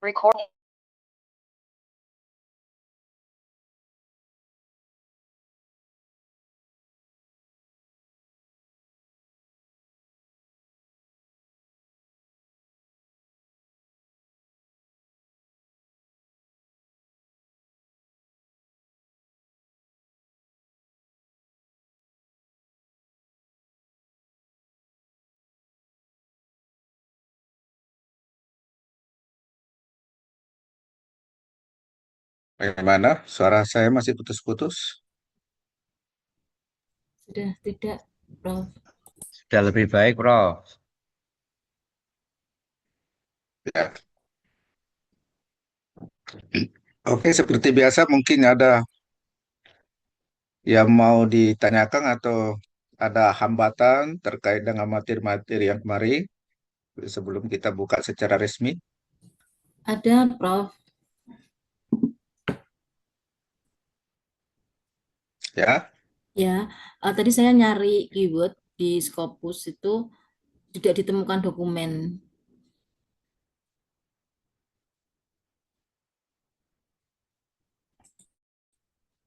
recording. Bagaimana? Suara saya masih putus-putus? Sudah tidak, Prof. Sudah lebih baik, Prof. Ya. Oke, seperti biasa mungkin ada yang mau ditanyakan atau ada hambatan terkait dengan materi-materi yang kemarin sebelum kita buka secara resmi. Ada, Prof. Ya, Ya, tadi saya nyari keyword di Scopus itu tidak ditemukan dokumen.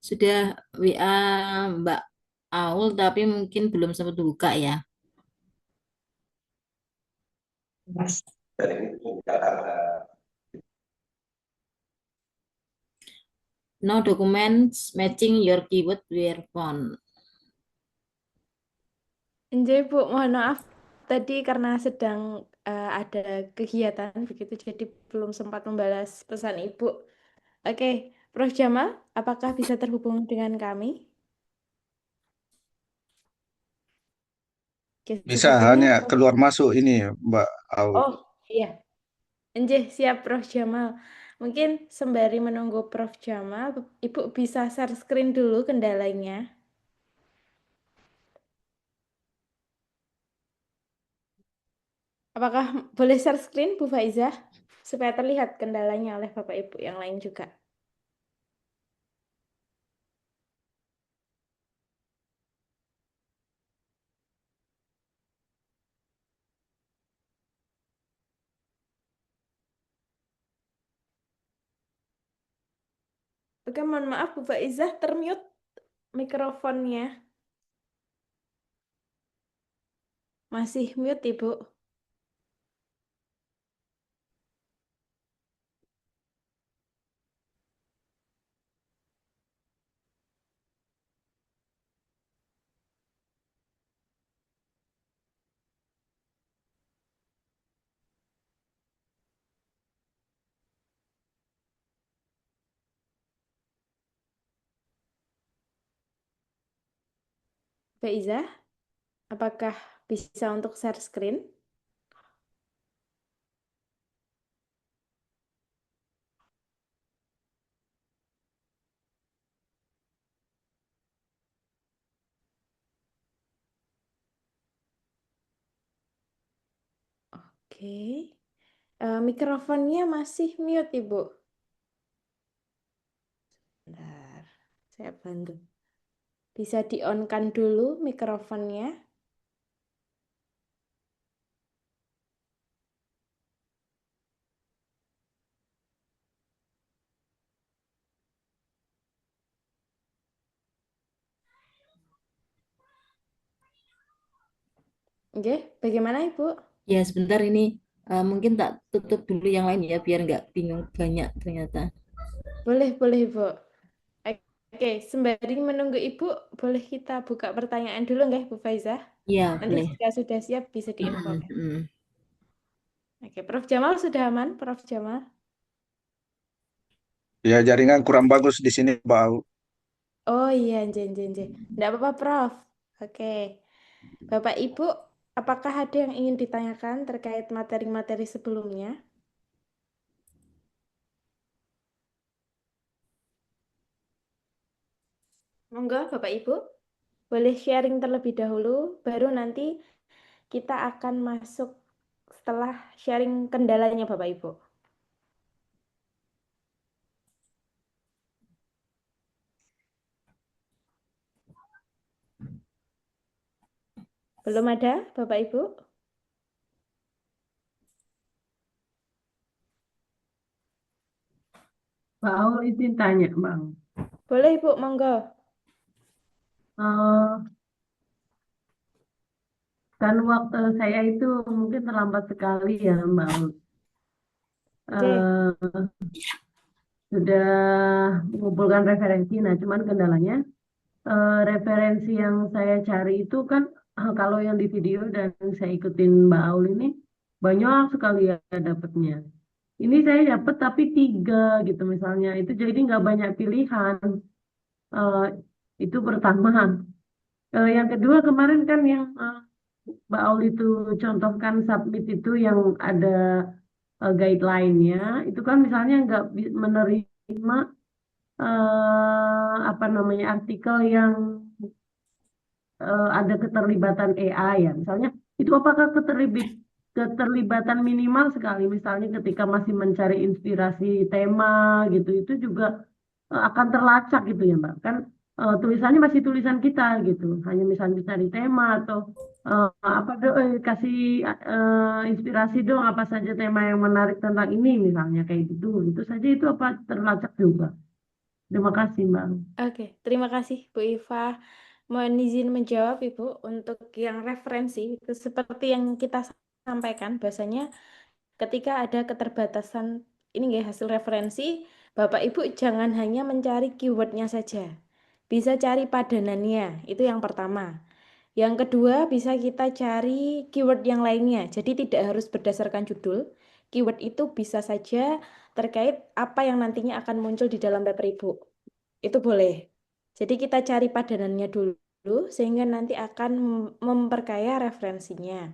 Sudah WA Mbak Aul, tapi mungkin belum sempat buka ya. No documents matching your keyword were found. Enjoy Bu, mohon maaf tadi karena sedang ada kegiatan begitu jadi belum sempat membalas pesan Ibu. Oke, Prof. Jamal, apakah bisa terhubung dengan kami? Oke, bisa sepertinya hanya keluar masuk ini, Mbak Au. Oh, iya. Enjoy, siap Prof. Jamal. Mungkin sembari menunggu Prof. Jamal, Ibu bisa share screen dulu kendalanya. Apakah boleh share screen, Bu Faizah? Supaya terlihat kendalanya oleh Bapak Ibu yang lain juga. Oke, mohon maaf Bu Faizah, termute mikrofonnya. Masih mute, Ibu. Faizah, apakah bisa untuk share screen? Oke. Mikrofonnya masih mute, Ibu. Bentar, saya bantu. Bisa di-on-kan dulu mikrofonnya. Oke, bagaimana Ibu? Ya, sebentar ini mungkin tak tutup dulu yang lain ya, biar nggak bingung banyak ternyata. Boleh Ibu. Oke, sembari menunggu Ibu, boleh kita buka pertanyaan dulu nggak Bu Faizah? Ya, Nanti boleh. jika sudah siap bisa diinfokan. Mm-mm. Oke, Prof. Jamal sudah aman, Prof. Jamal? Ya, jaringan kurang bagus di sini, Mbak Au. Oh iya, Nggak apa-apa, Prof. Oke. Bapak Ibu, apakah ada yang ingin ditanyakan terkait materi-materi sebelumnya? Monggo, Bapak Ibu. Boleh sharing terlebih dahulu, baru nanti kita akan masuk setelah sharing kendalanya, Bapak Ibu. Belum ada, Bapak Ibu? Pak Aul izin tanya, Bang. Boleh Ibu, monggo. Eh, kan waktu saya itu mungkin terlambat sekali ya, Mbak Aul. Oke, Eh, sudah mengumpulkan referensi, nah cuman kendalanya referensi yang saya cari itu kan kalau yang di video dan saya ikutin Mbak Aul ini banyak sekali ya dapatnya. Ini saya dapat tapi tiga gitu misalnya, itu jadi nggak banyak pilihan. Eh, itu pertama. Yang kedua kemarin kan yang Mbak Aul itu contohkan submit itu yang ada guideline-nya, itu kan misalnya nggak menerima apa namanya artikel yang ada keterlibatan AI ya, misalnya itu apakah keterlibatan minimal sekali, misalnya ketika masih mencari inspirasi tema gitu, itu juga akan terlacak gitu ya Mbak. Kan tulisannya masih tulisan kita gitu. Hanya misalnya cari tema atau apa kasih inspirasi dong apa saja tema yang menarik tentang ini misalnya kayak gitu. Itu saja itu apa terlacak juga. Terima kasih Mbak. oke. Terima kasih Bu Iva. Mohon izin menjawab Ibu untuk yang referensi itu seperti yang kita sampaikan bahwasanya ketika ada keterbatasan ini ya hasil referensi, Bapak Ibu jangan hanya mencari keywordnya saja. Bisa cari padanannya, itu yang pertama. Yang kedua, bisa kita cari keyword yang lainnya. Jadi tidak harus berdasarkan judul. Keyword itu bisa saja terkait apa yang nantinya akan muncul di dalam paper Ibu. Itu boleh. Jadi kita cari padanannya dulu sehingga nanti akan memperkaya referensinya.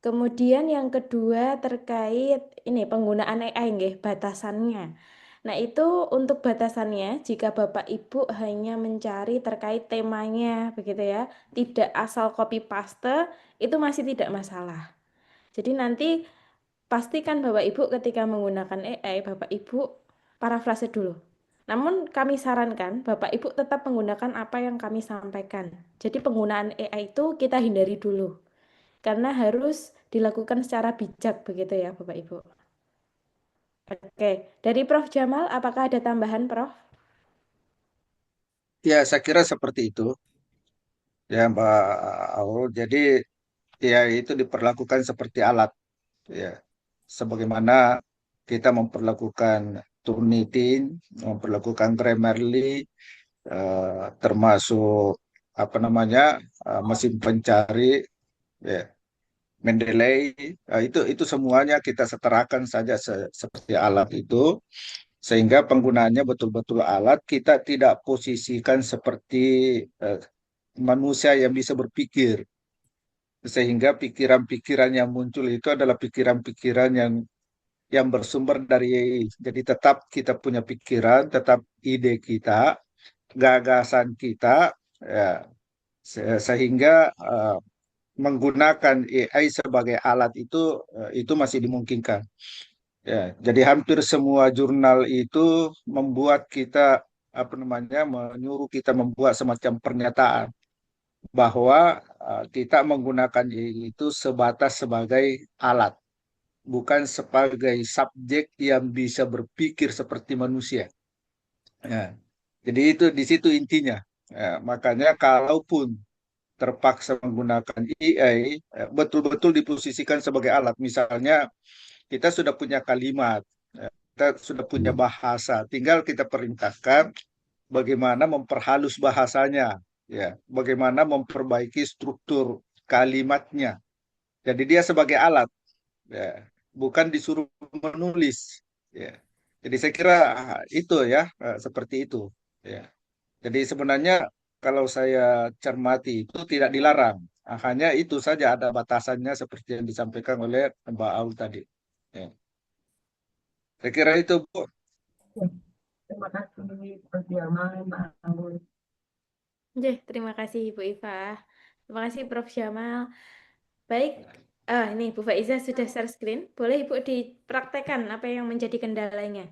Kemudian yang kedua terkait ini penggunaan AI nggih, batasannya. Nah, itu untuk batasannya jika Bapak Ibu hanya mencari terkait temanya begitu ya, tidak asal copy paste itu masih tidak masalah. Jadi nanti pastikan Bapak Ibu ketika menggunakan AI, Bapak Ibu parafrase dulu. Namun kami sarankan Bapak Ibu tetap menggunakan apa yang kami sampaikan. Jadi penggunaan AI itu kita hindari dulu karena harus dilakukan secara bijak begitu ya Bapak Ibu. Oke, dari Prof. Jamal, apakah ada tambahan Prof? Ya, saya kira seperti itu ya Mbak Aul. Jadi ya itu diperlakukan seperti alat ya. Sebagaimana kita memperlakukan Turnitin, memperlakukan Grammarly, termasuk apa namanya mesin pencari ya, Mendeley, itu semuanya kita setarakan saja seperti alat itu, sehingga penggunaannya betul-betul alat, kita tidak posisikan seperti eh, manusia yang bisa berpikir, sehingga pikiran-pikiran yang muncul itu adalah pikiran-pikiran yang bersumber dari AI. Jadi tetap kita punya pikiran, tetap ide kita, gagasan kita, ya, sehingga menggunakan AI sebagai alat itu masih dimungkinkan. Ya, jadi hampir semua jurnal itu membuat kita apa namanya menyuruh kita membuat semacam pernyataan bahwa kita menggunakan AI itu sebatas sebagai alat, bukan sebagai subjek yang bisa berpikir seperti manusia. Ya, jadi itu di situ intinya. Ya, makanya kalaupun terpaksa menggunakan AI, betul-betul diposisikan sebagai alat. Misalnya kita sudah punya kalimat, kita sudah punya bahasa, tinggal kita perintahkan bagaimana memperhalus bahasanya, ya, bagaimana memperbaiki struktur kalimatnya. Jadi dia sebagai alat, ya, bukan disuruh menulis, ya. Jadi saya kira itu ya, seperti itu, ya. Jadi sebenarnya kalau saya cermati itu tidak dilarang. Hanya itu saja ada batasannya seperti yang disampaikan oleh Mbak Aul tadi. Ya. Saya kira itu, Bu. Ya, terima kasih Prof. Jamal, Mbak Aul. Oke, terima kasih Bu Iva. Terima kasih Prof. Jamal. Baik, ini Bu Faiza sudah share screen. Boleh Ibu dipraktekkan apa yang menjadi kendalanya?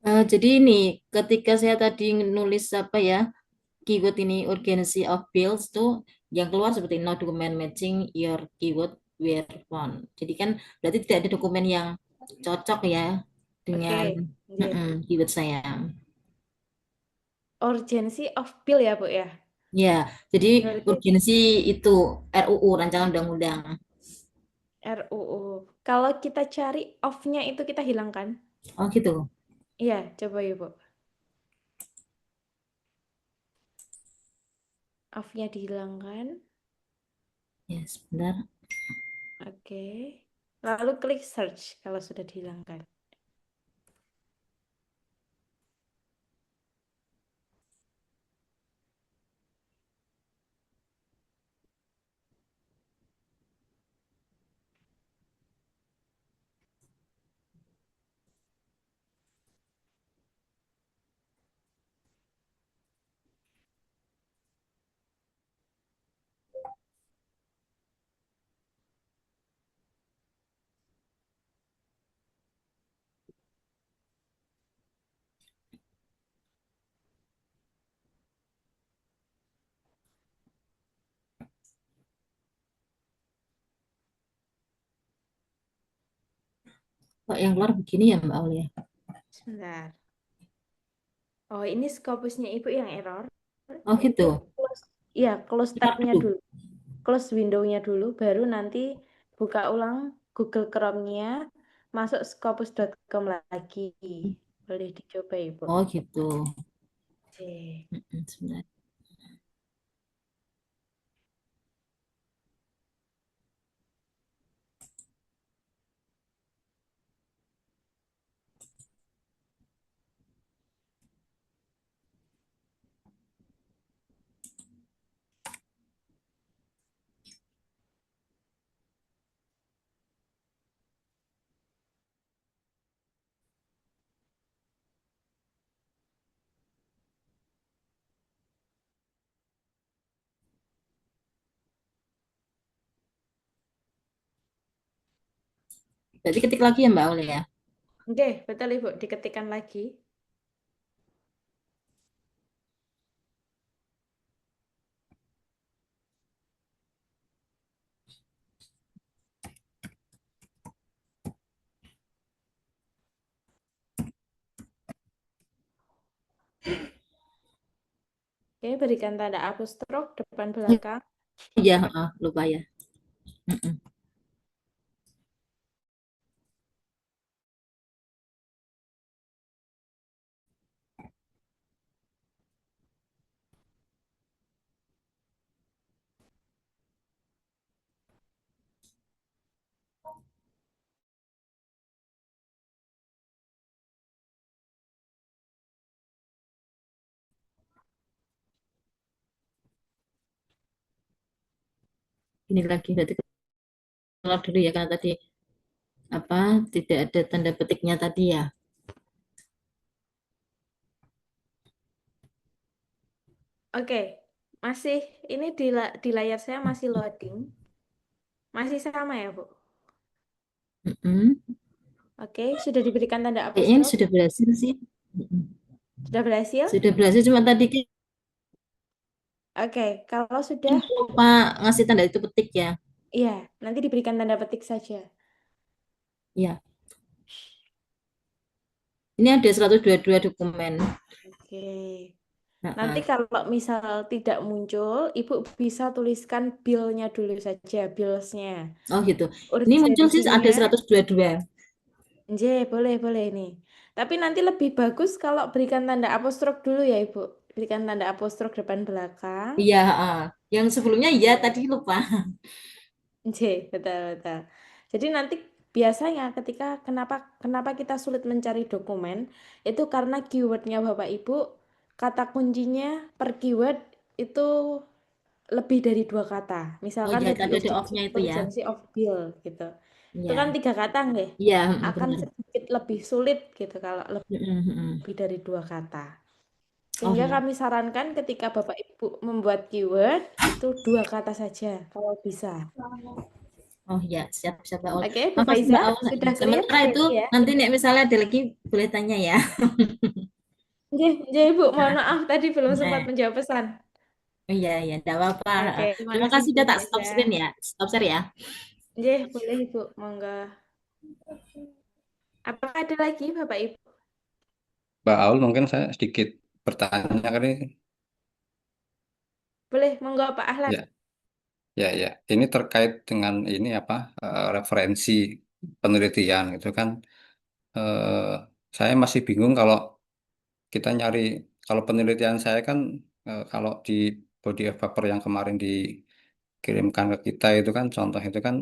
Jadi ini ketika saya tadi nulis apa ya keyword ini urgency of bills tuh yang keluar seperti no document matching your keyword were found. Jadi kan berarti tidak ada dokumen yang cocok ya dengan nggih. keyword saya. Urgency of bill ya, Bu ya? Ya, jadi Berarti urgensi itu RUU rancangan undang-undang. RUU. Kalau kita cari off-nya itu kita hilangkan. Oh gitu. Iya, coba ya, Bu. Off-nya dihilangkan. Ya, sebentar. Oke. Lalu klik search kalau sudah dihilangkan. Kok yang keluar begini ya Mbak Aulia? Sebentar. Oh, ini Scopusnya Ibu yang error. Oh Itu gitu. close, ya, close Stop tab-nya dulu. dulu. Close window-nya dulu, baru nanti buka ulang Google Chrome-nya, masuk scopus.com lagi. Boleh dicoba, Ibu. Oh gitu. Oke. Sebentar. Berarti ketik lagi ya Mbak Aulia? Oke, betul Ibu, diketikkan lagi. Oke, berikan tanda apostrok depan belakang. Iya, lupa ya. Ini lagi berarti keluar dulu ya karena tadi apa tidak ada tanda petiknya tadi ya. Oke, masih ini di layar saya masih loading. Masih sama ya, Bu? Mm-mm. Oke, sudah diberikan tanda Kayaknya ini apostrok. sudah berhasil sih. Mm-mm. Sudah berhasil? Sudah berhasil cuma tadi Oke, kalau sudah, lupa ngasih tanda itu petik ya. iya, nanti diberikan tanda petik saja. Ya, ini ada 122 dokumen. Oke. Nanti Nah, kalau misal tidak muncul, Ibu bisa tuliskan bill-nya dulu saja, bills-nya. oh gitu. Ini muncul sih ada Urgensinya, 122. boleh, boleh nih. Tapi nanti lebih bagus kalau berikan tanda apostrok dulu ya, Ibu. Berikan tanda apostrok depan belakang. Iya, yang sebelumnya iya tadi lupa. Betul, betul. Jadi nanti biasanya ketika kenapa kenapa kita sulit mencari dokumen itu karena keywordnya Bapak Ibu, kata kuncinya per keyword itu lebih dari 2 kata. Oh Misalkan iya, tadi ada di off-nya itu ya. urgency of bill gitu. Itu kan Iya, 3 kata nggih? iya, Akan benar. sedikit lebih sulit gitu kalau Mm-mm. lebih dari 2 kata. Oh Sehingga iya, kami sarankan ketika Bapak Ibu membuat keyword itu 2 kata saja kalau bisa. oh iya, siap siap Mbak Aul. Oke, Bu Makasih Faiza, Mbak Aul. sudah clear? Sementara itu Ya. nanti nih misalnya ada lagi boleh tanya ya. Nggih, Bu, mohon maaf tadi belum sempat Eh, menjawab pesan. oh iya iya, enggak apa-apa. Oke, terima Terima kasih kasih Bu udah tak stop Faiza. screen ya. Stop share ya. Nggih, boleh Ibu, monggo. Apakah ada lagi Bapak Ibu? Mbak Aul, mungkin saya sedikit bertanya kali. Boleh, monggo Pak Ahlan. Ya, ya, ya. Ini terkait dengan ini apa referensi penelitian itu kan. eh, saya masih bingung kalau kita nyari, kalau penelitian saya kan kalau di body of paper yang kemarin dikirimkan ke kita itu kan contoh itu kan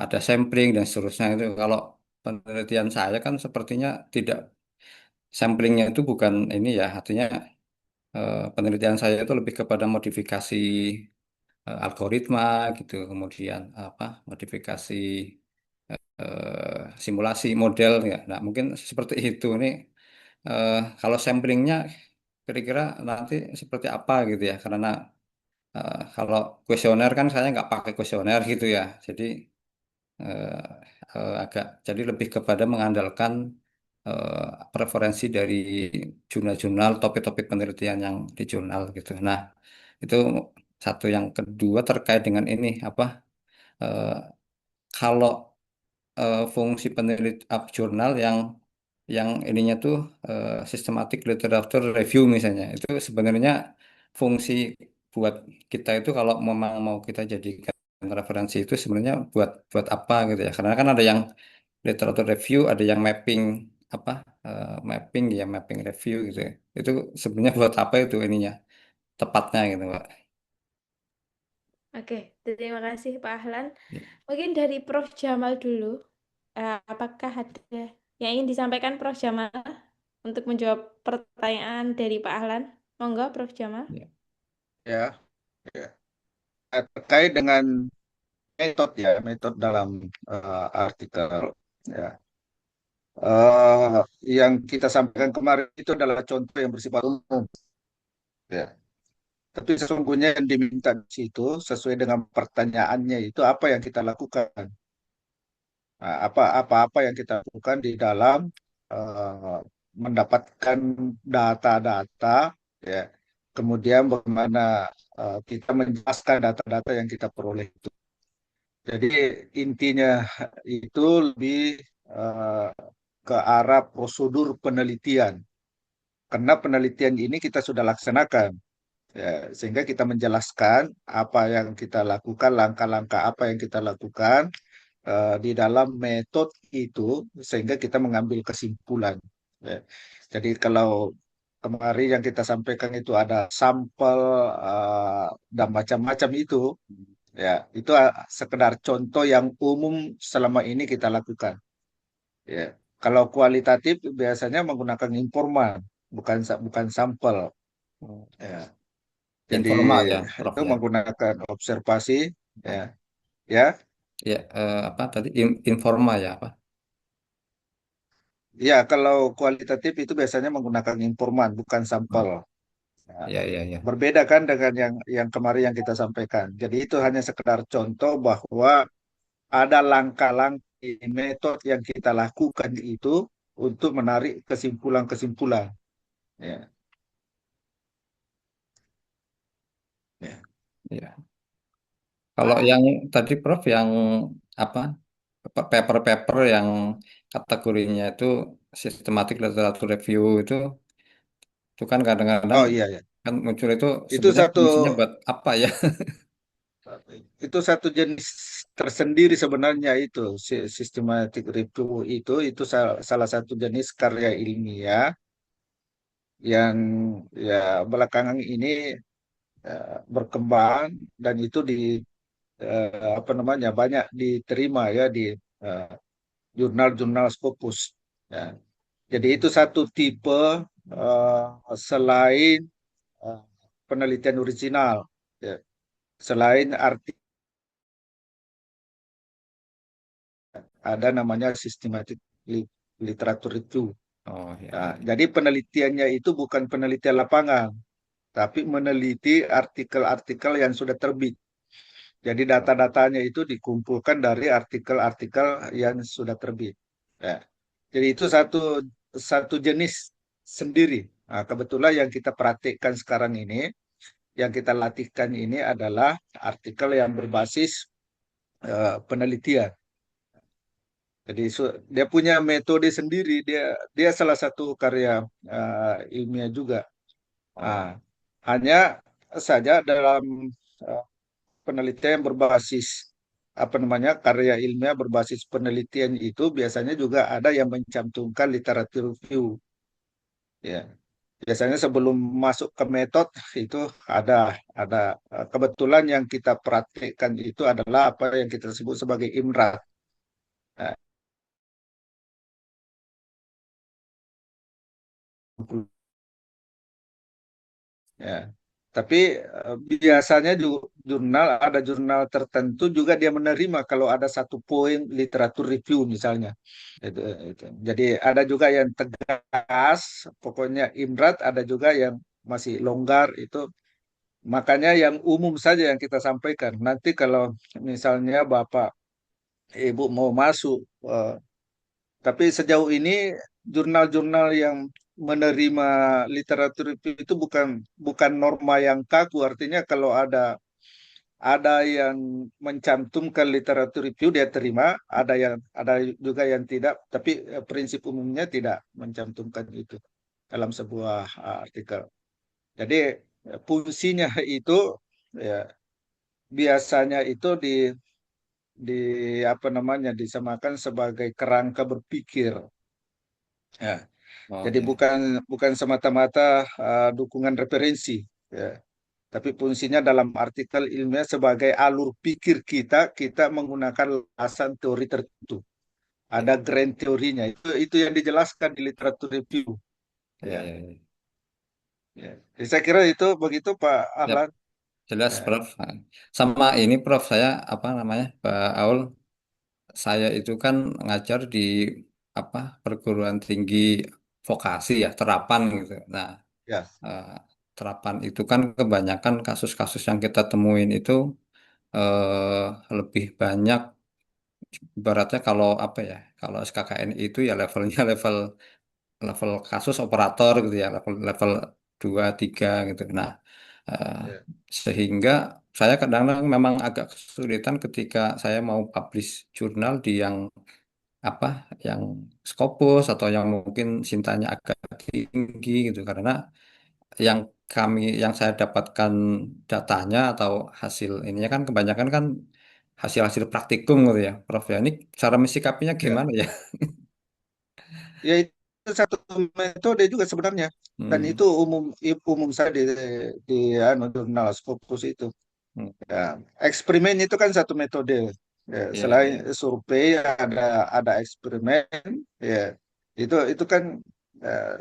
ada sampling dan seterusnya itu. Kalau penelitian saya kan sepertinya tidak, samplingnya itu bukan ini ya, artinya penelitian saya itu lebih kepada modifikasi algoritma gitu, kemudian apa modifikasi simulasi model ya. Nah, mungkin seperti itu nih. Kalau samplingnya kira-kira nanti seperti apa gitu ya? Karena kalau kuesioner kan saya nggak pakai kuesioner gitu ya. Jadi eh, agak jadi lebih kepada mengandalkan preferensi dari jurnal-jurnal, topik-topik penelitian yang di jurnal gitu. Nah, itu satu. Yang kedua terkait dengan ini apa? eh, Kalau fungsi penelitian jurnal yang ininya tuh systematic literature review misalnya, itu sebenarnya fungsi buat kita itu kalau memang mau kita jadikan referensi itu sebenarnya buat buat apa gitu ya? Karena kan ada yang literature review, ada yang mapping apa mapping review gitu ya. Itu sebenarnya buat apa itu ininya tepatnya gitu Pak. Oke, terima kasih Pak Ahlan. Ya. Mungkin dari Prof. Jamal dulu. Apakah ada yang ingin disampaikan Prof. Jamal untuk menjawab pertanyaan dari Pak Ahlan? Monggo, Prof. Jamal. Ya. Ya, ya. Terkait dengan metode dalam artikel ya. Eh, yang kita sampaikan kemarin itu adalah contoh yang bersifat umum ya. Tapi sesungguhnya yang diminta di situ sesuai dengan pertanyaannya itu apa yang kita lakukan. Nah, apa yang kita lakukan di dalam eh, mendapatkan data-data ya. Kemudian bagaimana kita menjelaskan data-data yang kita peroleh itu. Jadi intinya itu lebih eh, ke arah prosedur penelitian. Karena penelitian ini kita sudah laksanakan, ya, sehingga kita menjelaskan apa yang kita lakukan, langkah-langkah apa yang kita lakukan di dalam metode itu, sehingga kita mengambil kesimpulan. Ya. Jadi kalau kemarin yang kita sampaikan itu ada sampel dan macam-macam itu, ya itu sekedar contoh yang umum selama ini kita lakukan. Ya. Kalau kualitatif biasanya menggunakan informan, bukan sampel. Ya. Jadi Informal ya Prof itu ya. menggunakan observasi, ya, ya, Ya, apa tadi informal ya apa? ya. Kalau kualitatif itu biasanya menggunakan informan, bukan sampel. Ya. Ya, ya, ya. Berbeda kan dengan yang kemarin yang kita sampaikan. Jadi itu hanya sekedar contoh bahwa ada langkah-langkah metode yang kita lakukan itu untuk menarik kesimpulan-kesimpulan. Ya. Ya. Ya. Kalau yang tadi Prof yang apa paper-paper yang kategorinya itu systematic literature review itu kan kadang-kadang Oh iya ya. kan muncul itu Itu sebenarnya satu fungsinya buat apa ya? itu satu jenis tersendiri sebenarnya itu systematic review itu salah satu jenis karya ilmiah yang ya belakangan ini berkembang dan itu di apa namanya banyak diterima ya di eh, jurnal-jurnal Scopus ya. Jadi itu satu tipe selain eh, penelitian original ya. Selain arti ada namanya systematic literature review. Oh ya, Nah, ya. jadi penelitiannya itu bukan penelitian lapangan, tapi meneliti artikel-artikel yang sudah terbit. Jadi data-datanya itu dikumpulkan dari artikel-artikel yang sudah terbit. Ya. Jadi itu satu satu jenis sendiri. Nah, kebetulan yang kita praktikkan sekarang ini, yang kita latihkan ini adalah artikel yang berbasis penelitian. Jadi dia punya metode sendiri. Dia salah satu karya ilmiah juga. Nah, hanya saja dalam uh, penelitian berbasis apa namanya karya ilmiah berbasis penelitian itu biasanya juga ada yang mencantumkan literatur review. Ya, biasanya sebelum masuk ke metode itu ada ada kebetulan yang kita praktikkan itu adalah apa yang kita sebut sebagai IMRAT. Nah, ya. Tapi biasanya jurnal ada jurnal tertentu juga dia menerima kalau ada satu poin literatur review misalnya. Itu, itu. Jadi ada juga yang tegas, pokoknya IMRAT, ada juga yang masih longgar itu. Makanya yang umum saja yang kita sampaikan. Nanti kalau misalnya Bapak Ibu mau masuk, tapi sejauh ini jurnal-jurnal yang menerima literatur itu bukan bukan norma yang kaku. Artinya kalau ada yang mencantumkan literatur review dia terima, ada juga yang tidak. Tapi prinsip umumnya tidak mencantumkan itu dalam sebuah artikel. Jadi fungsinya itu ya biasanya itu di apa namanya disamakan sebagai kerangka berpikir. Ya, Oh, jadi ya. bukan semata-mata dukungan referensi, ya. Tapi fungsinya dalam artikel ilmiah sebagai alur pikir kita menggunakan alasan teori tertentu. Ada grand teorinya. Itu yang dijelaskan di literatur review. Ya, Ya, ya, ya. ya. Jadi saya kira itu begitu Pak Yap, Ahlan. jelas Ya, Prof. Sama ini Prof, saya apa namanya Pak Aul, saya itu kan ngajar di apa perguruan tinggi vokasi ya, terapan gitu. Nah, ya, eh, terapan itu kan kebanyakan kasus-kasus yang kita temuin itu lebih banyak ibaratnya kalau apa ya, kalau SKKN itu ya levelnya level level kasus operator gitu ya, level level 2 3 gitu. Nah, eh, ya, sehingga saya kadang-kadang memang agak kesulitan ketika saya mau publish jurnal di yang apa yang Scopus atau yang mungkin cintanya agak tinggi gitu karena yang yang saya dapatkan datanya atau hasil ininya kan kebanyakan kan hasil-hasil praktikum gitu ya Prof ya, ini cara mensikapinya ya. gimana ya? Ya itu satu metode juga sebenarnya. Dan itu Hmm, umum saya di jurnal Scopus itu. hmm, Ya, eksperimen itu kan satu metode. Ya, iya selain iya survei ada eksperimen. Ya, itu kan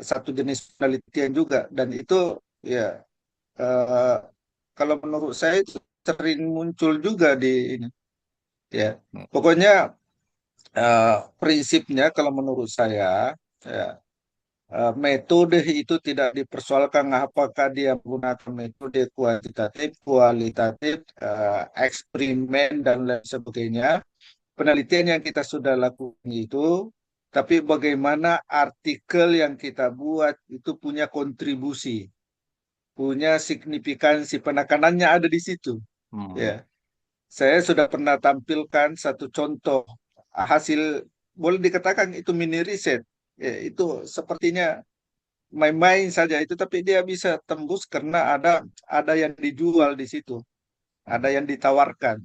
satu jenis penelitian juga. Dan itu ya eh, kalau menurut saya itu sering muncul juga di ini. Ya, hmm, pokoknya prinsipnya kalau menurut saya. Ya, metode itu tidak dipersoalkan apakah dia menggunakan metode kuantitatif, kualitatif, eksperimen, dan lain sebagainya. Penelitian yang kita sudah lakukan itu, tapi bagaimana artikel yang kita buat itu punya kontribusi, punya signifikansi, penekanannya ada di situ. hmm. Ya, saya sudah pernah tampilkan satu contoh hasil, boleh dikatakan itu mini riset. Ya, itu sepertinya main-main saja itu tapi dia bisa tembus karena ada yang dijual di situ, ada yang ditawarkan,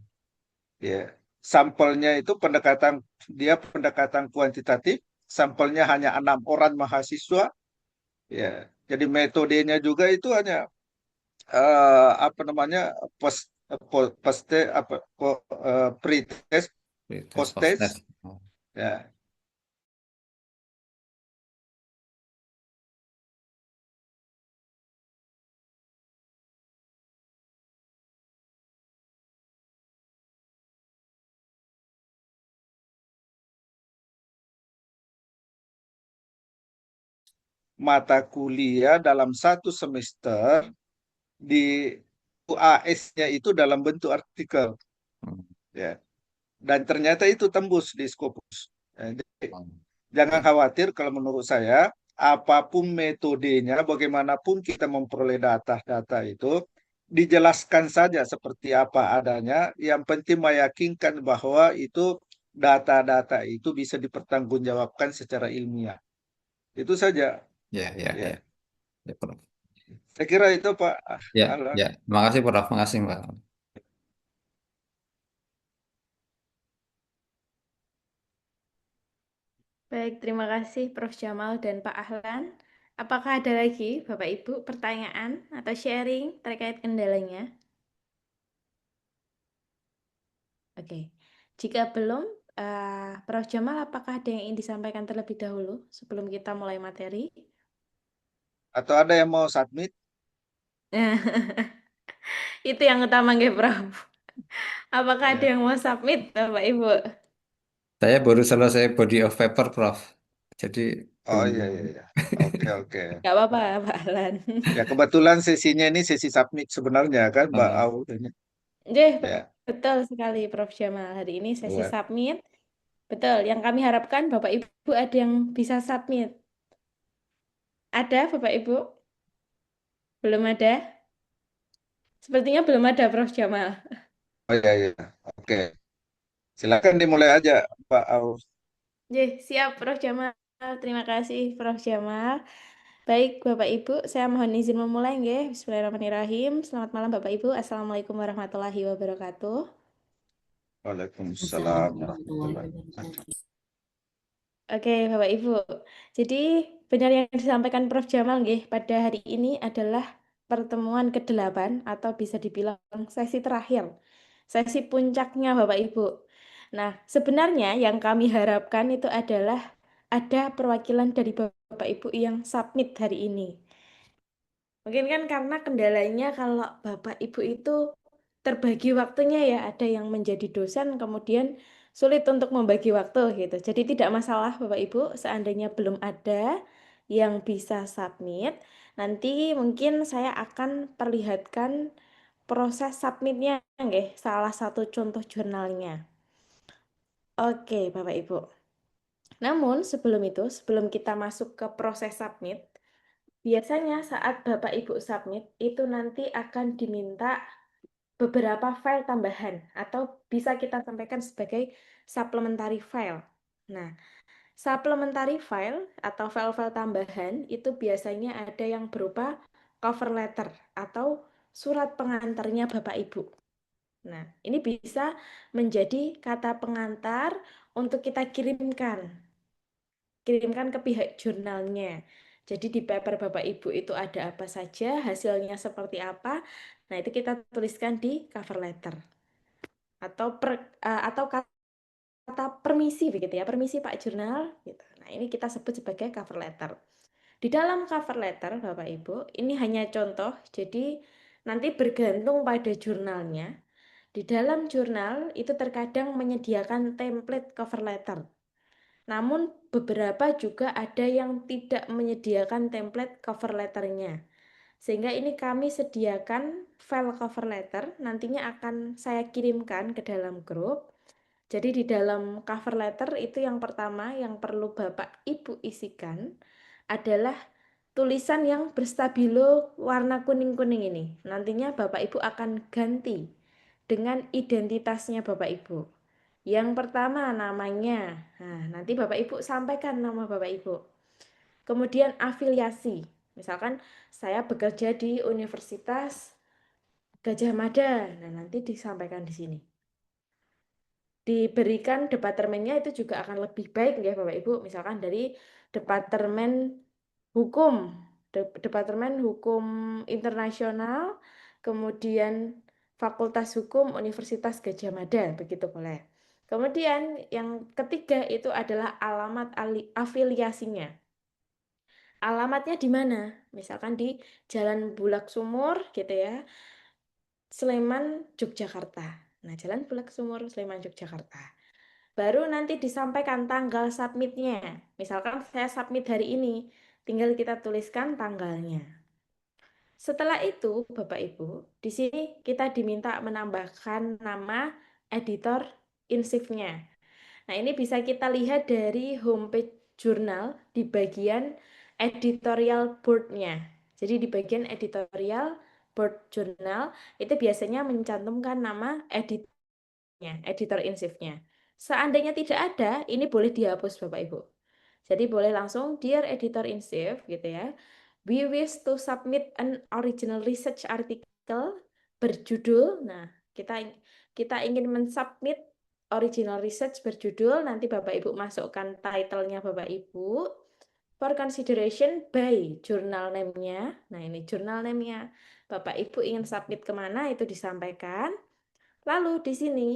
ya. Sampelnya itu pendekatan kuantitatif, sampelnya hanya 6 orang mahasiswa, ya. Jadi metodenya juga itu hanya apa namanya post post apa pre-test, Tes post post-test, test. Oh, ya. Mata kuliah dalam satu semester di UAS-nya itu dalam bentuk artikel, hmm, ya. Dan ternyata itu tembus di Scopus. Jadi, oh, jangan ya. khawatir kalau menurut saya apapun metodenya, bagaimanapun kita memperoleh data-data itu dijelaskan saja seperti apa adanya. Yang penting meyakinkan bahwa itu data-data itu bisa dipertanggungjawabkan secara ilmiah. Itu saja. Ya, ya, Ya, ya, ya, Prof. saya kira itu Pak Ya, Alan. ya. Terima kasih, Prof. Terima kasih, Mbak. Baik, terima kasih Prof. Jamal dan Pak Ahlan. Apakah ada lagi Bapak Ibu pertanyaan atau sharing terkait kendalanya? Oke, jika belum, Prof. Jamal, apakah ada yang ingin disampaikan terlebih dahulu sebelum kita mulai materi? Atau ada yang mau submit? Itu yang utama nggih, Prof. Apakah ada Ya. yang mau submit, Bapak Ibu? Saya baru selesai body of paper, Prof. Jadi Oh belum. iya iya iya. Oke oke. Gak apa-apa, Pak Ahlan. Ya kebetulan sesinya ini sesi submit sebenarnya kan Mbak eh, Au ini. Nggih, Ya. betul sekali Prof. Jamal. Hari ini sesi Buat. submit. Betul, yang kami harapkan Bapak Ibu ada yang bisa submit. Ada Bapak Ibu? Belum ada? Sepertinya belum ada Prof. Jamal. Oh iya iya. Oke. Silakan dimulai aja Mbak Au. Nggih, siap Prof. Jamal. Terima kasih Prof. Jamal. Baik Bapak Ibu, saya mohon izin memulai nggih. Bismillahirrahmanirrahim. Selamat malam Bapak Ibu. Assalamualaikum warahmatullahi wabarakatuh. Waalaikumsalam Assalamualaikum warahmatullahi warahmatullahi wabarakatuh. wabarakatuh. Oke, Bapak Ibu. Jadi benar yang disampaikan Prof. Jamal nggih, pada hari ini adalah pertemuan ke-8 atau bisa dibilang sesi terakhir. Sesi puncaknya Bapak Ibu. Nah, sebenarnya yang kami harapkan itu adalah ada perwakilan dari Bapak Ibu yang submit hari ini. Mungkin kan karena kendalanya kalau Bapak Ibu itu terbagi waktunya ya, ada yang menjadi dosen kemudian sulit untuk membagi waktu gitu. Jadi tidak masalah Bapak Ibu, seandainya belum ada yang bisa submit, nanti mungkin saya akan perlihatkan proses submitnya nggih, salah satu contoh jurnalnya. Oke, Bapak Ibu. Namun sebelum itu, sebelum kita masuk ke proses submit, biasanya saat Bapak Ibu submit itu nanti akan diminta beberapa file tambahan atau bisa kita sampaikan sebagai supplementary file. Nah, supplementary file atau file-file tambahan itu biasanya ada yang berupa cover letter atau surat pengantarnya Bapak Ibu. Nah, ini bisa menjadi kata pengantar untuk kita kirimkan ke pihak jurnalnya. Jadi di paper Bapak Ibu itu ada apa saja, hasilnya seperti apa. Nah, itu kita tuliskan di cover letter atau kata permisi begitu ya, permisi Pak Jurnal gitu. Nah, ini kita sebut sebagai cover letter. Di dalam cover letter Bapak Ibu, ini hanya contoh, jadi nanti bergantung pada jurnalnya. Di dalam jurnal itu terkadang menyediakan template cover letter. Namun beberapa juga ada yang tidak menyediakan template cover letternya. Sehingga ini kami sediakan file cover letter, nantinya akan saya kirimkan ke dalam grup. Jadi di dalam cover letter itu yang pertama yang perlu Bapak Ibu isikan adalah tulisan yang berstabilo warna kuning-kuning ini. Nantinya Bapak Ibu akan ganti dengan identitasnya Bapak Ibu. Yang pertama namanya. Nah, nanti Bapak Ibu sampaikan nama Bapak Ibu. Kemudian afiliasi. Misalkan saya bekerja di Universitas Gajah Mada. Nah, nanti disampaikan di sini. Diberikan departemennya itu juga akan lebih baik ya Bapak Ibu. Misalkan dari Departemen Hukum, Departemen Hukum Internasional, kemudian Fakultas Hukum Universitas Gajah Mada, begitu boleh. Kemudian yang ketiga itu adalah alamat afiliasinya. Alamatnya di mana? Misalkan di Jalan Bulak Sumur gitu ya, Sleman, Yogyakarta. Nah, Jalan Bulak Sumur, Sleman, Yogyakarta. Baru nanti disampaikan tanggal submitnya. Misalkan saya submit hari ini, tinggal kita tuliskan tanggalnya. Setelah itu, Bapak Ibu, di sini kita diminta menambahkan nama editor insifnya. Nah, ini bisa kita lihat dari homepage jurnal di bagian editorial board-nya. Jadi di bagian editorial board jurnal itu biasanya mencantumkan nama editor insifnya. Seandainya tidak ada, ini boleh dihapus Bapak Ibu. Jadi boleh langsung Dear Editor in Chief gitu ya. We wish to submit an original research article berjudul. Nah, kita ingin mensubmit original research berjudul, nanti Bapak Ibu masukkan title-nya Bapak Ibu. For consideration by journal name-nya. Nah, ini journal name-nya. Bapak Ibu ingin submit kemana, itu disampaikan. Lalu di sini,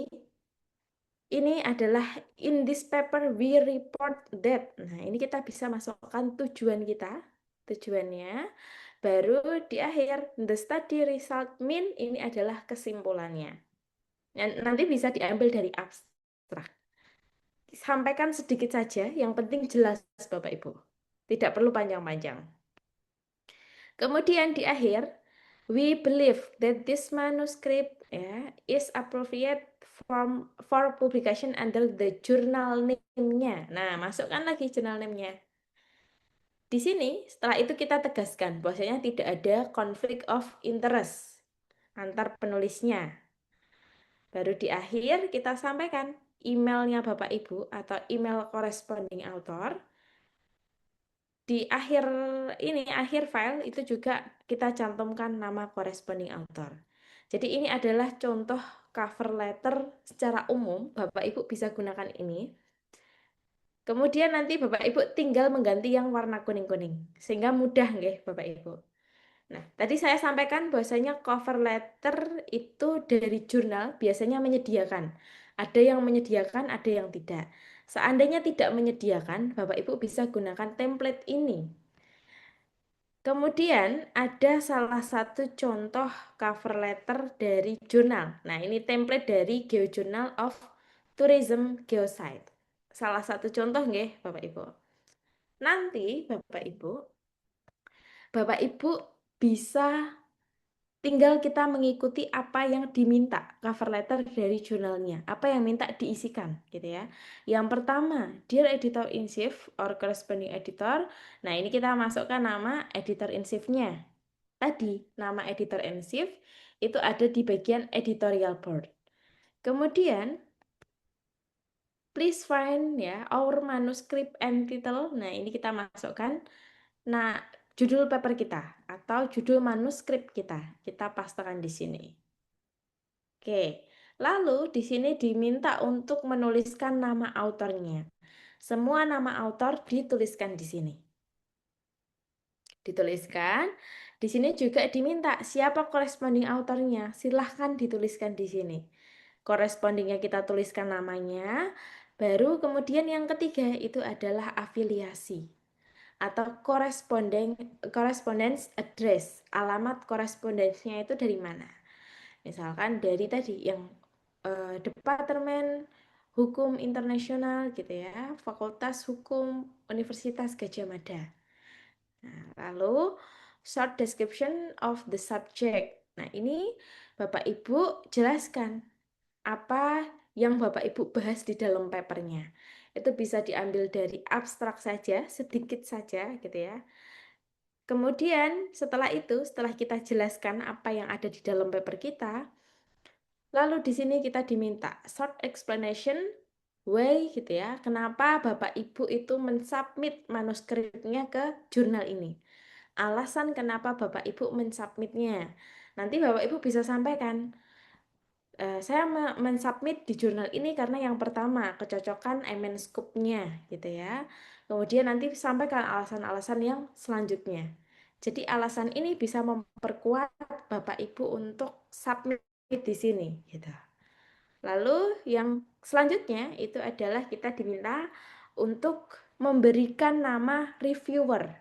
ini adalah in this paper we report that. Nah, ini kita bisa masukkan tujuan kita. Tujuannya. Baru di akhir, the study result mean, ini adalah kesimpulannya. Nanti bisa diambil dari abstrak. Sampaikan sedikit saja, yang penting jelas Bapak Ibu. Tidak perlu panjang-panjang. Kemudian di akhir, we believe that this manuscript is appropriate for publication under the journal name-nya. Nah, masukkan lagi journal name-nya. Di sini, setelah itu kita tegaskan bahwasanya tidak ada conflict of interest antar penulisnya. Baru di akhir kita sampaikan emailnya Bapak Ibu atau email corresponding author. Di akhir file itu juga kita cantumkan nama corresponding author. Jadi ini adalah contoh cover letter secara umum, Bapak Ibu bisa gunakan ini. Kemudian nanti Bapak Ibu tinggal mengganti yang warna kuning-kuning, sehingga mudah nggih Bapak Ibu. Nah, tadi saya sampaikan bahwasanya cover letter itu dari jurnal biasanya menyediakan. Ada yang menyediakan, ada yang tidak. Seandainya tidak menyediakan, Bapak Ibu bisa gunakan template ini. Kemudian ada salah satu contoh cover letter dari jurnal. Nah, ini template dari GeoJournal of Tourism Geosite. Salah satu contoh nggih, Bapak Ibu. Nanti Bapak Ibu bisa tinggal kita mengikuti apa yang diminta cover letter dari jurnalnya, apa yang minta diisikan gitu ya. Yang pertama, Dear Editor in Chief or Corresponding Editor. Nah, ini kita masukkan nama Editor in Chief-nya. Tadi, nama Editor in Chief itu ada di bagian Editorial Board. Kemudian, please find ya our manuscript and title. Nah, ini kita masukkan. Nah, judul paper kita atau judul manuskrip kita pastekan di sini. Oke, lalu di sini diminta untuk menuliskan nama autornya. Semua nama autor dituliskan di sini. Dituliskan. Di sini juga diminta siapa corresponding autornya. Silahkan dituliskan di sini. Correspondingnya kita tuliskan namanya. Baru kemudian yang ketiga itu adalah afiliasi atau correspondence address, alamat korespondensinya itu dari mana. Misalkan dari tadi yang Departemen Hukum Internasional gitu ya, Fakultas Hukum Universitas Gadjah Mada. Nah, lalu short description of the subject. Nah, ini Bapak Ibu jelaskan apa yang Bapak Ibu bahas di dalam papernya. Itu bisa diambil dari abstrak saja, sedikit saja gitu ya. Kemudian setelah kita jelaskan apa yang ada di dalam paper kita, lalu di sini kita diminta short explanation why gitu ya, kenapa Bapak Ibu itu mensubmit manuskripnya ke jurnal ini. Alasan kenapa Bapak Ibu mensubmitnya. Nanti Bapak Ibu bisa sampaikan, saya mensubmit di jurnal ini karena yang pertama kecocokan MN-Scoop-nya gitu ya. Kemudian nanti sampaikan alasan-alasan yang selanjutnya. Jadi alasan ini bisa memperkuat Bapak Ibu untuk submit di sini gitu. Lalu yang selanjutnya itu adalah kita diminta untuk memberikan nama reviewer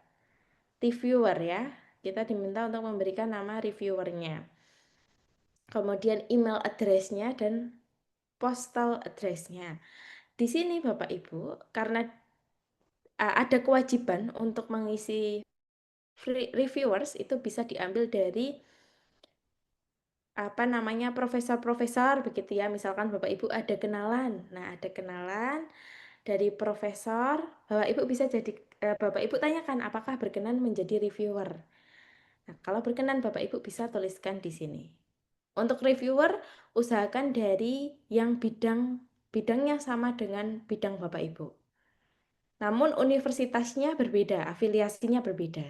ya. Kita diminta untuk memberikan nama reviewernya. Kemudian email address-nya dan postal address-nya. Di sini Bapak Ibu, karena ada kewajiban untuk mengisi reviewers itu bisa diambil dari profesor-profesor begitu ya. Misalkan Bapak Ibu ada kenalan. Nah, ada kenalan dari profesor, Bapak Ibu bisa Bapak Ibu tanyakan apakah berkenan menjadi reviewer. Nah, kalau berkenan Bapak Ibu bisa tuliskan di sini. Untuk reviewer, usahakan dari yang bidang bidangnya sama dengan bidang Bapak Ibu. Namun universitasnya berbeda, afiliasinya berbeda.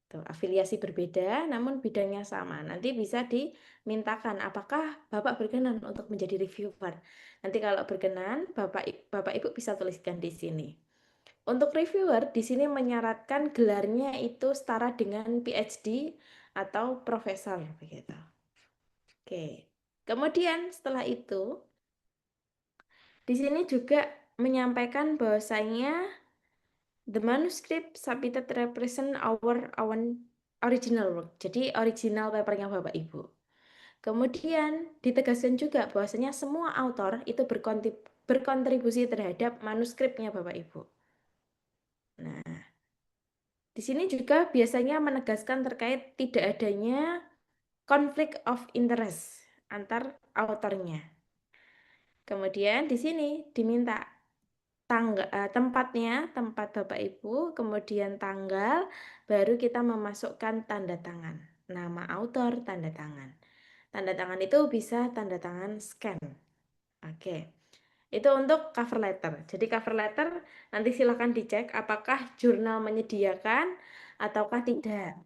Tuh, afiliasi berbeda, namun bidangnya sama. Nanti bisa dimintakan, apakah Bapak berkenan untuk menjadi reviewer. Nanti kalau berkenan, Bapak Ibu bisa tuliskan di sini. Untuk reviewer, di sini menyaratkan gelarnya itu setara dengan PhD atau profesor, begitu. Oke. Kemudian setelah itu, di sini juga menyampaikan bahwasanya the manuscript submitted represent our original work. Jadi original papernya Bapak Ibu. Kemudian ditegaskan juga bahwasanya semua autor itu berkontribusi terhadap manuskripnya Bapak Ibu. Nah, di sini juga biasanya menegaskan terkait tidak adanya conflict of interest antar autornya. Kemudian di sini diminta tempatnya, tempat Bapak Ibu, kemudian tanggal, baru kita memasukkan tanda tangan. Nama autor, tanda tangan. Tanda tangan itu bisa tanda tangan scan. Oke. Itu untuk cover letter. Jadi cover letter nanti silakan dicek apakah jurnal menyediakan ataukah tidak.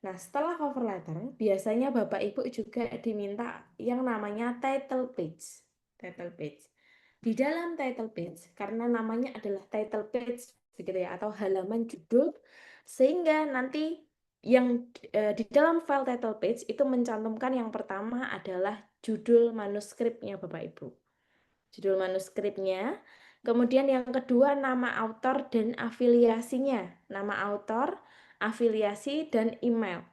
Nah, setelah cover letter, biasanya Bapak Ibu juga diminta yang namanya title page. Title page. Di dalam title page, karena namanya adalah title page, begitu ya, atau halaman judul, sehingga nanti yang di dalam file title page itu mencantumkan yang pertama adalah judul manuskripnya Bapak Ibu. Judul manuskripnya. Kemudian yang kedua nama autor dan afiliasinya. Nama autor, afiliasi, dan email.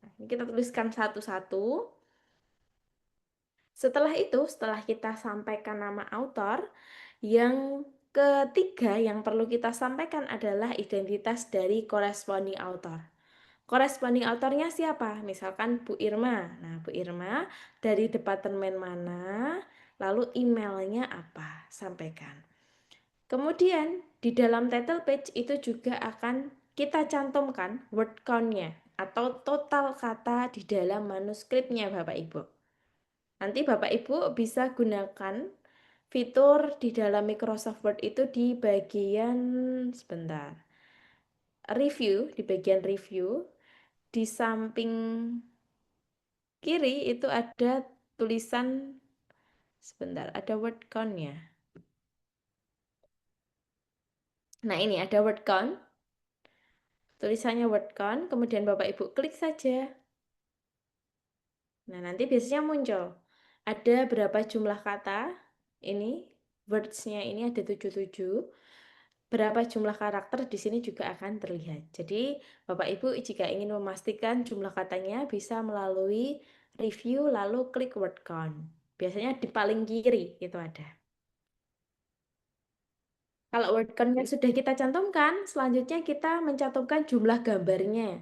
Nah, ini kita tuliskan satu-satu. Setelah itu, setelah kita sampaikan nama autor, yang ketiga yang perlu kita sampaikan adalah identitas dari corresponding author. Corresponding authornya siapa? Misalkan Bu Irma. Nah, Bu Irma dari departemen mana, lalu emailnya apa? Sampaikan. Kemudian di dalam title page itu juga akan kita cantumkan word count-nya atau total kata di dalam manuskripnya Bapak Ibu. Nanti Bapak Ibu bisa gunakan fitur di dalam Microsoft Word itu di bagian sebentar. Review, di bagian review, di samping kiri itu ada tulisan sebentar, ada word count-nya. Nah, ini ada word count. Tulisannya word count, kemudian Bapak Ibu klik saja. Nah, nanti biasanya muncul ada berapa jumlah kata. Ini words-nya ini ada 77. Berapa jumlah karakter di sini juga akan terlihat. Jadi, Bapak Ibu jika ingin memastikan jumlah katanya bisa melalui review lalu klik word count. Biasanya di paling kiri itu ada. Kalau word count-nya sudah kita cantumkan, selanjutnya kita mencantumkan jumlah gambarnya.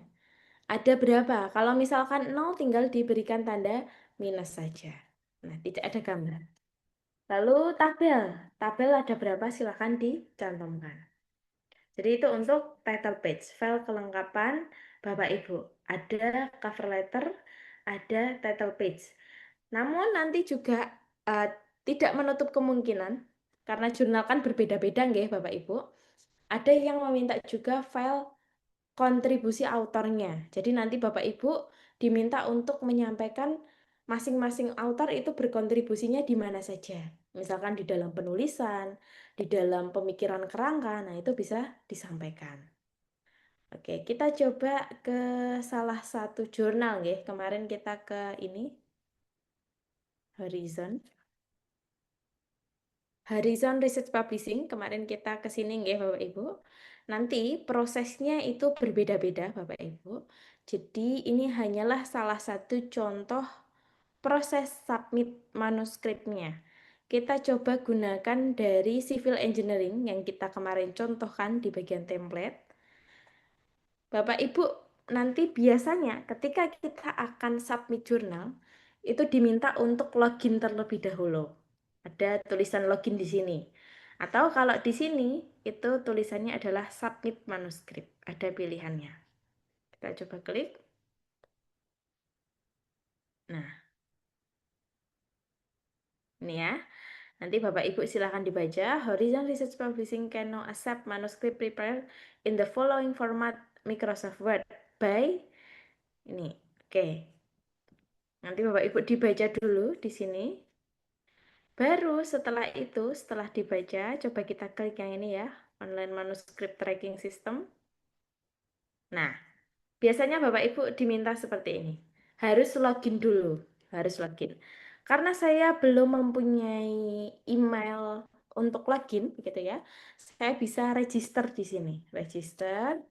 Ada berapa? Kalau misalkan 0 tinggal diberikan tanda minus saja. Nah, tidak ada gambar. Lalu tabel. Tabel ada berapa? Silahkan dicantumkan. Jadi itu untuk title page, file kelengkapan Bapak Ibu. Ada cover letter, ada title page. Namun nanti juga tidak menutup kemungkinan, karena jurnal kan berbeda-beda nggih Bapak Ibu. Ada yang meminta juga file kontribusi autornya. Jadi nanti Bapak Ibu diminta untuk menyampaikan masing-masing autor itu berkontribusinya di mana saja. Misalkan di dalam penulisan, di dalam pemikiran kerangka, nah itu bisa disampaikan. Oke, kita coba ke salah satu jurnal nggih. Kemarin kita ke ini Horizon Research Publishing, kemarin kita ke sini nggih Bapak Ibu. Nanti prosesnya itu berbeda-beda Bapak Ibu. Jadi ini hanyalah salah satu contoh proses submit manuskripnya. Kita coba gunakan dari Civil Engineering yang kita kemarin contohkan di bagian template. Bapak Ibu, nanti biasanya ketika kita akan submit jurnal, itu diminta untuk login terlebih dahulu. Ada tulisan login di sini. Atau kalau di sini, itu tulisannya adalah submit manuskrip. Ada pilihannya. Kita coba klik. Nah, ini ya. Nanti Bapak Ibu silakan dibaca. Horizon Research Publishing can now accept manuscript prepared in the following format Microsoft Word by ini. Oke. Nanti Bapak Ibu dibaca dulu di sini. Baru setelah itu, setelah dibaca, coba kita klik yang ini ya, Online Manuscript Tracking System. Nah, biasanya Bapak Ibu diminta seperti ini. Harus login dulu, harus login. Karena saya belum mempunyai email untuk login, begitu ya. Saya bisa register di sini. Register.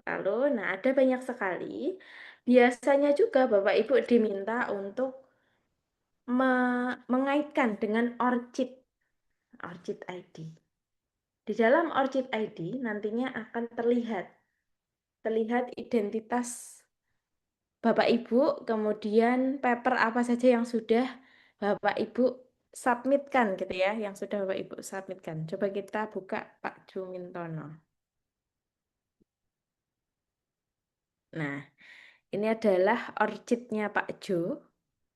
Lalu, nah ada banyak sekali. Biasanya juga Bapak Ibu diminta untuk mengaitkan dengan ORCID, ORCID ID. Di dalam ORCID ID nantinya akan terlihat identitas Bapak Ibu, kemudian paper apa saja yang sudah Bapak Ibu submitkan gitu ya, yang sudah Bapak Ibu submitkan. Coba kita buka Pak Jumintono. Nah, ini adalah orchidnya Pak Jo.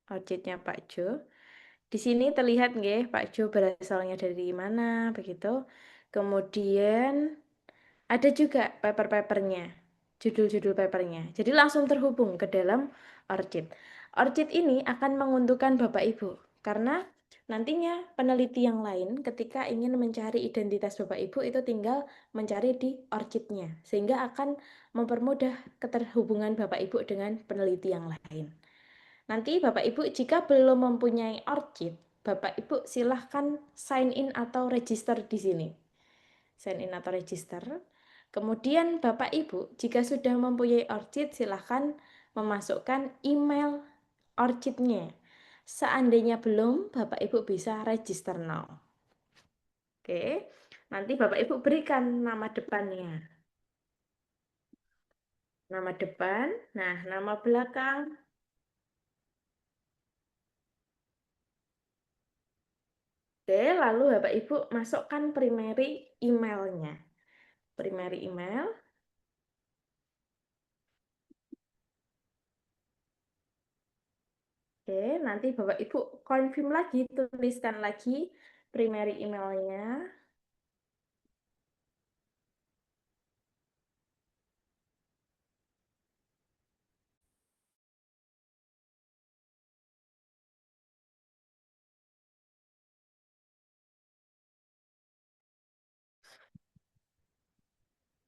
Orchidnya Pak Jo. Di sini terlihat nggih Pak Jo berasalnya dari mana begitu. Kemudian ada juga paper-papernya, judul-judul papernya. Jadi langsung terhubung ke dalam ORCID. ORCID ini akan menguntungkan Bapak Ibu karena nantinya peneliti yang lain ketika ingin mencari identitas Bapak Ibu itu tinggal mencari di ORCID-nya sehingga akan mempermudah keterhubungan Bapak Ibu dengan peneliti yang lain. Nanti Bapak Ibu jika belum mempunyai ORCID, Bapak Ibu silahkan sign in atau register di sini. Sign in atau register. Kemudian Bapak Ibu jika sudah mempunyai ORCID silahkan memasukkan email ORCID-nya. Seandainya belum, Bapak Ibu bisa register now. Oke, nanti Bapak Ibu berikan nama depannya. Nama depan, nah nama belakang. Oke, lalu Bapak Ibu masukkan primary emailnya. Primary email. Oke, nanti Bapak Ibu confirm lagi, tuliskan lagi primary emailnya.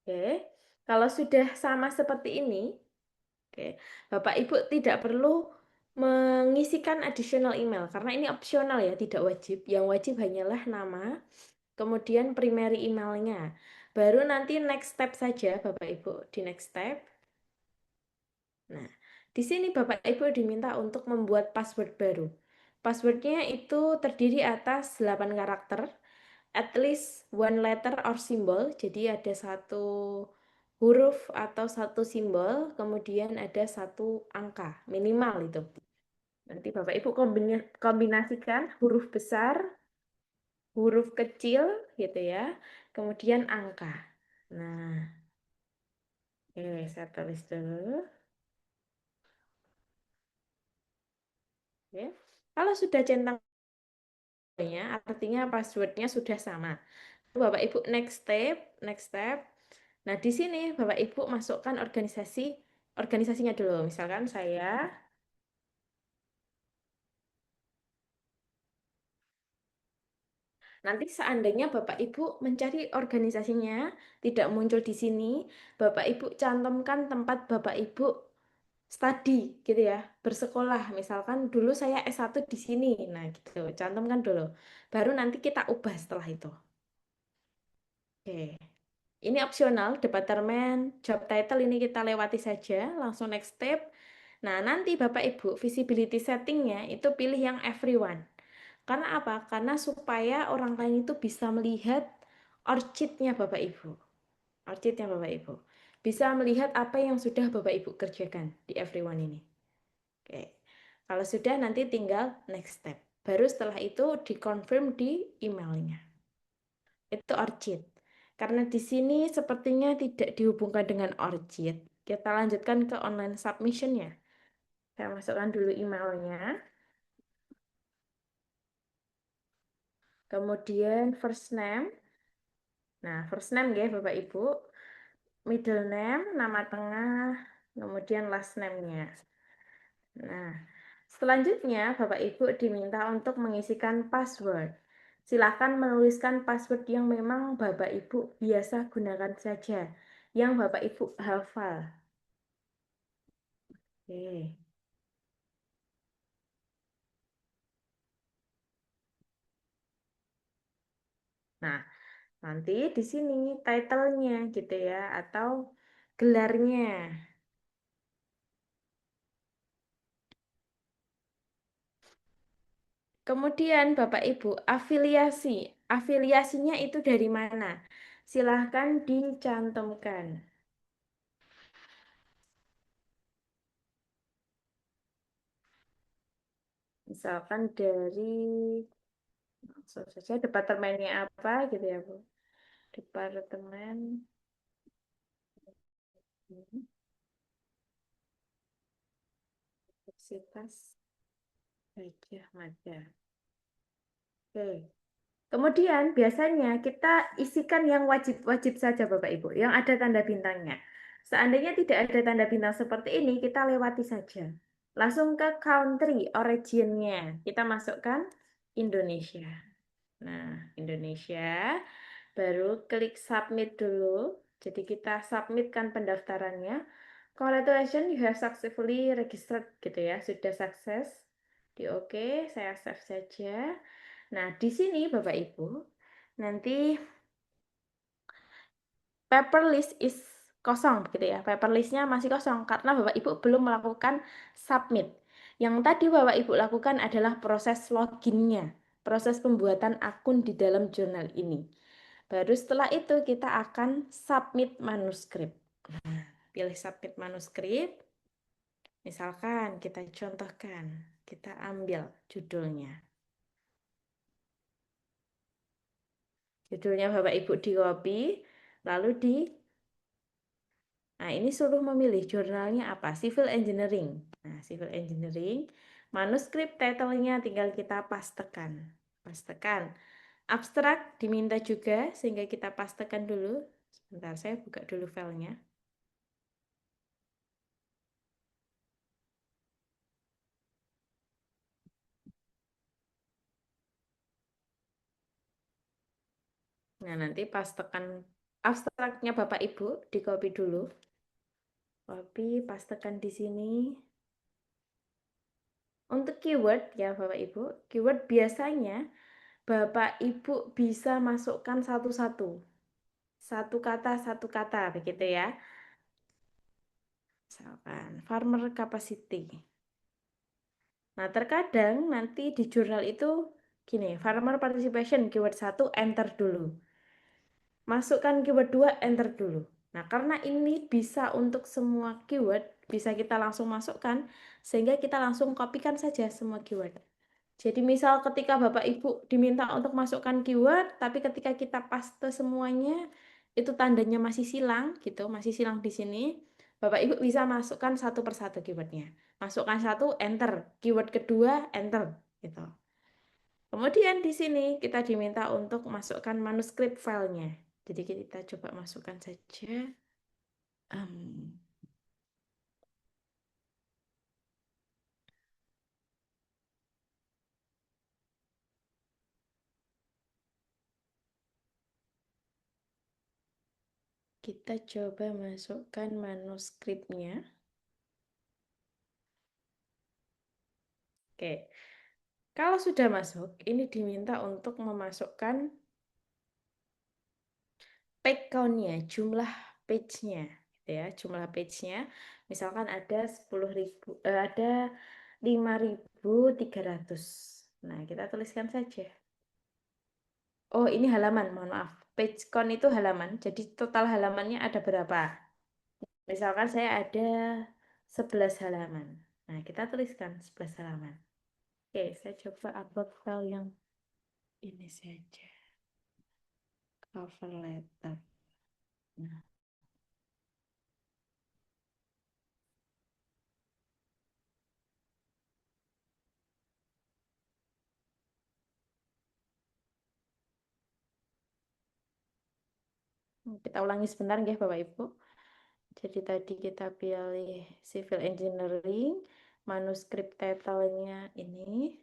Oke, kalau sudah sama seperti ini, oke, Bapak Ibu tidak perlu mengisikan additional email karena ini opsional ya, tidak wajib. Yang wajib hanyalah nama, kemudian primary emailnya. Baru nanti next step saja Bapak Ibu, di next step. Nah, di sini Bapak Ibu diminta untuk membuat password baru. Passwordnya itu terdiri atas 8 karakter, at least one letter or symbol. Jadi ada satu huruf atau satu simbol, kemudian ada satu angka, minimal itu. Nanti Bapak Ibu kombinasikan huruf besar, huruf kecil gitu ya, kemudian angka. Nah, oke, saya tulis dulu. Oke. Kalau sudah centang artinya passwordnya sudah sama. Bapak Ibu next step. Nah, di sini Bapak Ibu masukkan organisasinya dulu. Misalkan saya nanti seandainya Bapak Ibu mencari organisasinya tidak muncul di sini, Bapak Ibu cantumkan tempat Bapak Ibu study gitu ya, bersekolah. Misalkan dulu saya S1 di sini. Nah, gitu. Cantumkan dulu. Baru nanti kita ubah setelah itu. Oke. Ini opsional, departemen, job title ini kita lewati saja, langsung next step. Nah, nanti Bapak Ibu, visibility settingnya itu pilih yang everyone. Karena apa? Karena supaya orang lain itu bisa melihat orchidnya Bapak Ibu. Orchidnya Bapak Ibu. Bisa melihat apa yang sudah Bapak Ibu kerjakan di everyone ini. Oke. Kalau sudah nanti tinggal next step. Baru setelah itu dikonfirm di emailnya. Itu orchid. Karena di sini sepertinya tidak dihubungkan dengan ORCID. Kita lanjutkan ke online submission-nya. Saya masukkan dulu emailnya. kemudian first name. Nah, first name ya Bapak Ibu, middle name, nama tengah, kemudian last name-nya. Nah, selanjutnya Bapak Ibu diminta untuk mengisikan password. Silakan menuliskan password yang memang Bapak Ibu biasa gunakan saja, yang Bapak Ibu hafal. Oke. Nah, nanti di sini title-nya gitu ya, atau gelarnya. Kemudian Bapak Ibu, afiliasi. Afiliasinya itu dari mana? Silahkan dicantumkan. Misalkan dari, langsung saja departemennya apa gitu ya Bu. Departemen Universitas Gajah Mada. Oke. Kemudian biasanya kita isikan yang wajib-wajib saja Bapak Ibu, yang ada tanda bintangnya. Seandainya tidak ada tanda bintang seperti ini, kita lewati saja. Langsung ke country, origin-nya. Kita masukkan Indonesia. Nah, Indonesia. Baru klik submit dulu. Jadi kita submitkan pendaftarannya. Congratulations, you have successfully registered gitu ya. Sudah sukses. Di oke, saya save saja. Nah, di sini Bapak Ibu, nanti paper list is kosong gitu ya. Paper listnya masih kosong karena Bapak Ibu belum melakukan submit. Yang tadi Bapak Ibu lakukan adalah proses loginnya, proses pembuatan akun di dalam jurnal ini. Baru setelah itu kita akan submit manuskrip. Nah, pilih submit manuskrip. Misalkan kita contohkan, kita ambil judulnya. Judulnya Bapak Ibu di copy, lalu nah ini suruh memilih jurnalnya apa, Civil Engineering. Nah, Civil Engineering, manuskrip title-nya tinggal kita pastekan. Pastekan. Abstrak diminta juga, sehingga kita pastekan dulu. Sebentar, saya buka dulu filenya. Nah, nanti pastekan abstraknya Bapak Ibu, di copy dulu. Copy, pastekan di sini. Untuk keyword ya Bapak Ibu, keyword biasanya Bapak Ibu bisa masukkan satu-satu. Satu kata begitu ya. Misalkan farmer capacity. Nah, terkadang nanti di jurnal itu gini, farmer participation keyword 1 enter dulu. Masukkan keyword 2 enter dulu. Nah, karena ini bisa untuk semua keyword, bisa kita langsung masukkan sehingga kita langsung kopikan saja semua keyword. Jadi misal ketika Bapak Ibu diminta untuk masukkan keyword, tapi ketika kita paste semuanya, itu tandanya masih silang gitu, masih silang di sini. Bapak Ibu bisa masukkan satu persatu keywordnya. Masukkan satu, enter. Keyword kedua, enter. Gitu. Kemudian di sini kita diminta untuk masukkan manuskrip filenya. Jadi kita coba masukkan saja. Kita coba masukkan manuskripnya. Oke. Kalau sudah masuk, ini diminta untuk memasukkan page count-nya, jumlah page-nya, gitu ya, jumlah page-nya. Misalkan ada 10.000, ada 5.300. Nah, kita tuliskan saja. Oh, ini halaman, mohon maaf. Page count itu halaman, jadi total halamannya ada berapa? Misalkan saya ada 11 halaman. Nah, kita tuliskan 11 halaman. Oke, saya coba upload file yang ini saja. Cover letter. Nah, Kita ulangi sebentar ya Bapak Ibu. Jadi tadi kita pilih Civil Engineering, manuskrip title-nya ini,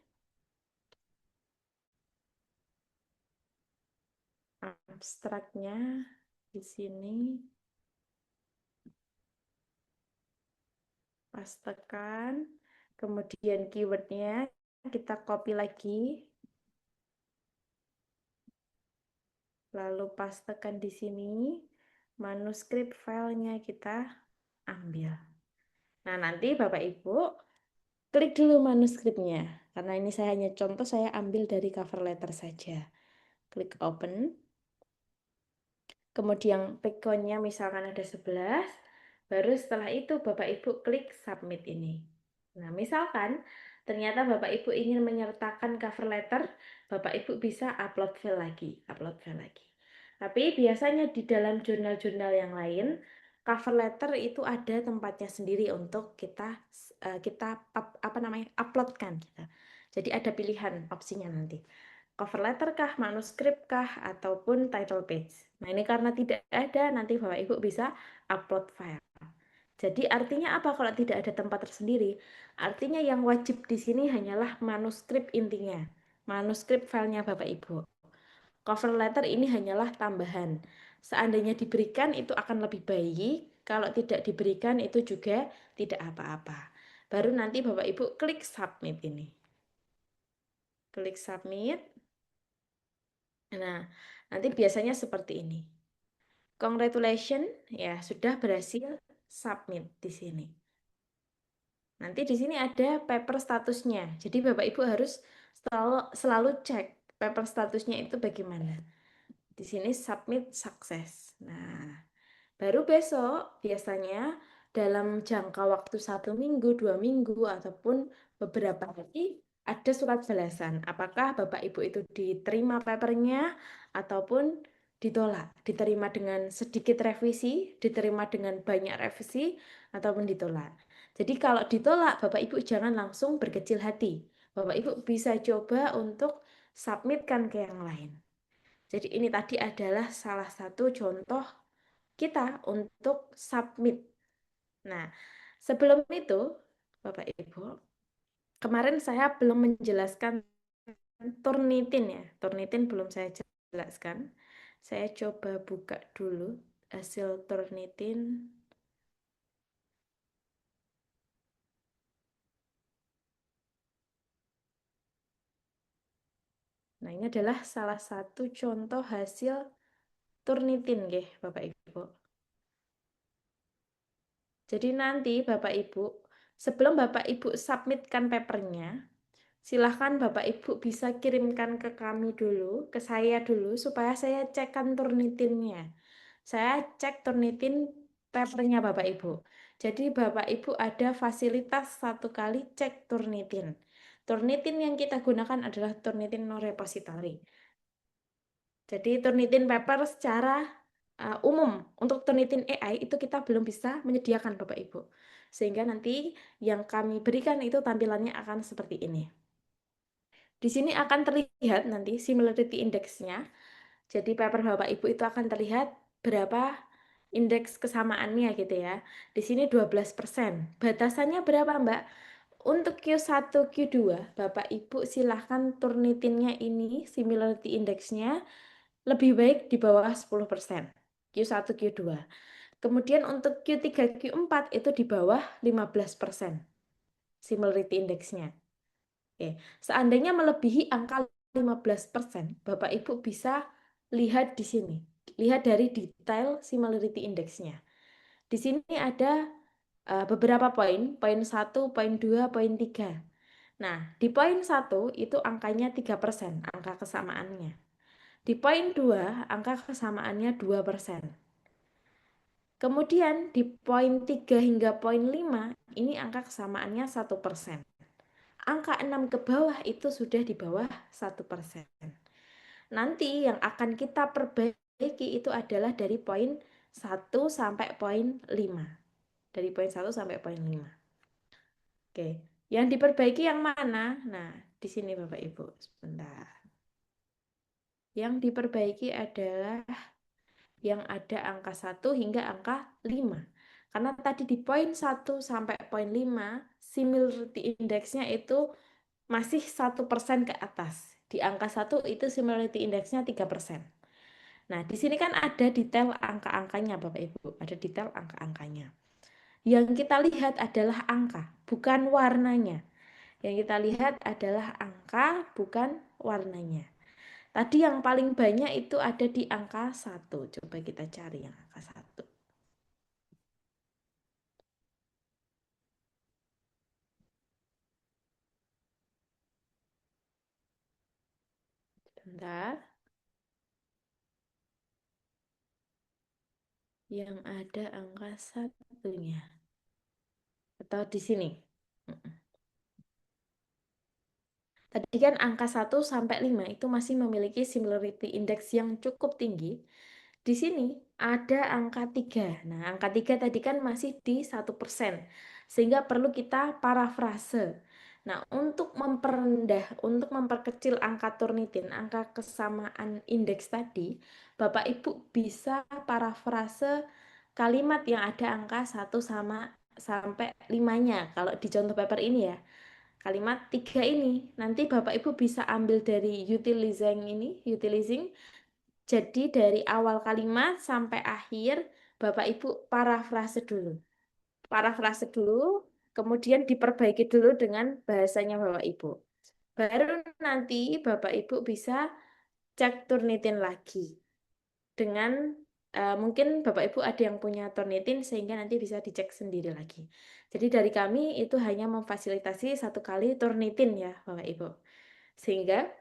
abstraknya di sini, pastekan, kemudian keywordnya kita copy lagi, lalu pastekan di sini, manuskrip filenya kita ambil. Nah, nanti Bapak Ibu klik dulu manuskripnya. Karena ini saya hanya contoh, saya ambil dari cover letter saja. Klik open. Kemudian background-nya misalkan ada 11. Baru setelah itu Bapak Ibu klik submit ini. Nah, misalkan ternyata Bapak Ibu ingin menyertakan cover letter, Bapak Ibu bisa upload file lagi, Tapi biasanya di dalam jurnal-jurnal yang lain, cover letter itu ada tempatnya sendiri untuk kita uploadkan. Jadi ada pilihan opsinya nanti. Cover letter kah, manuskrip kah, ataupun title page. Nah, ini karena tidak ada, nanti Bapak Ibu bisa upload file. Jadi artinya apa kalau tidak ada tempat tersendiri? Artinya yang wajib di sini hanyalah manuskrip intinya. Manuskrip filenya Bapak Ibu. Cover letter ini hanyalah tambahan. Seandainya diberikan itu akan lebih baik, kalau tidak diberikan itu juga tidak apa-apa. Baru nanti Bapak Ibu klik submit ini. Klik submit. Nah, nanti biasanya seperti ini. Congratulations, ya sudah berhasil submit di sini. Nanti di sini ada paper statusnya. Jadi Bapak Ibu harus selalu cek paper statusnya itu bagaimana. Di sini submit sukses. Nah, baru besok biasanya dalam jangka waktu 1 minggu, 2 minggu, ataupun beberapa hari ada surat balasan. Apakah Bapak Ibu itu diterima papernya ataupun ditolak. Diterima dengan sedikit revisi, diterima dengan banyak revisi, ataupun ditolak. Jadi kalau ditolak, Bapak Ibu jangan langsung berkecil hati. Bapak Ibu bisa coba untuk submitkan ke yang lain. Jadi ini tadi adalah salah satu contoh kita untuk submit. Nah, sebelum itu, Bapak Ibu, kemarin saya belum menjelaskan Turnitin ya. Turnitin belum saya jelaskan. Saya coba buka dulu hasil Turnitin. Nah, ini adalah salah satu contoh hasil Turnitin nggih, Bapak Ibu. Jadi nanti Bapak Ibu, sebelum Bapak Ibu submitkan papernya, silahkan Bapak Ibu bisa kirimkan ke kami dulu, ke saya dulu, supaya saya cekkan Turnitinnya. Saya cek Turnitin papernya Bapak Ibu. Jadi Bapak Ibu ada fasilitas 1 kali cek Turnitin. Turnitin yang kita gunakan adalah Turnitin no repository. Jadi Turnitin paper secara umum. Untuk Turnitin AI itu kita belum bisa menyediakan Bapak Ibu. Sehingga nanti yang kami berikan itu tampilannya akan seperti ini. Di sini akan terlihat nanti similarity index-nya. Jadi paper Bapak Ibu itu akan terlihat berapa indeks kesamaannya gitu ya. Di sini 12%. Batasannya berapa, Mbak? Untuk Q1, Q2, Bapak Ibu silahkan Turnitinnya ini similarity index-nya lebih baik di bawah 10%. Q1, Q2. Kemudian untuk Q3, Q4 itu di bawah 15% similarity index-nya. Oke. Seandainya melebihi angka 15%, Bapak Ibu bisa lihat di sini. Lihat dari detail similarity index-nya. Di sini ada beberapa poin, poin 1, poin 2, poin 3. Nah, di poin 1 itu angkanya 3%, angka kesamaannya. Di poin 2, angka kesamaannya 2%. Kemudian di poin 3 hingga poin 5, ini angka kesamaannya 1%. Angka 6 ke bawah itu sudah di bawah 1%. Nanti yang akan kita perbaiki itu adalah dari poin 1 sampai poin 5. Dari poin 1 sampai poin 5. Oke, yang diperbaiki yang mana? Nah, di sini Bapak Ibu, sebentar. Yang diperbaiki adalah yang ada angka 1 hingga angka 5. Karena tadi di poin 1 sampai poin 5, similarity index-nya itu masih 1% ke atas. Di angka 1 itu similarity index-nya 3%. Nah, di sini kan ada detail angka-angkanya, Bapak Ibu. Ada detail angka-angkanya. Yang kita lihat adalah angka, bukan warnanya. Yang kita lihat adalah angka, bukan warnanya. Tadi yang paling banyak itu ada di angka 1. Coba kita cari yang angka 1. Bentar. Yang ada angka 1-nya. Atau di sini. Tadi kan angka 1 sampai 5 itu masih memiliki similarity index yang cukup tinggi. Di sini ada angka 3. Nah, angka 3 tadi kan masih di 1%. Sehingga perlu kita parafrase. Nah, untuk memperendah, untuk memperkecil angka Turnitin, angka kesamaan indeks tadi, Bapak Ibu bisa parafrase kalimat yang ada angka 1 sampai 5-nya. Kalau di contoh paper ini ya. Kalimat 3 ini nanti Bapak Ibu bisa ambil dari utilizing. Jadi dari awal kalimat sampai akhir Bapak Ibu parafrase dulu. Parafrase dulu, kemudian diperbaiki dulu dengan bahasanya Bapak Ibu. Baru nanti Bapak Ibu bisa cek Turnitin lagi. Dengan mungkin Bapak Ibu ada yang punya Turnitin sehingga nanti bisa dicek sendiri lagi. Jadi dari kami itu hanya memfasilitasi 1 kali Turnitin ya Bapak Ibu. Sehingga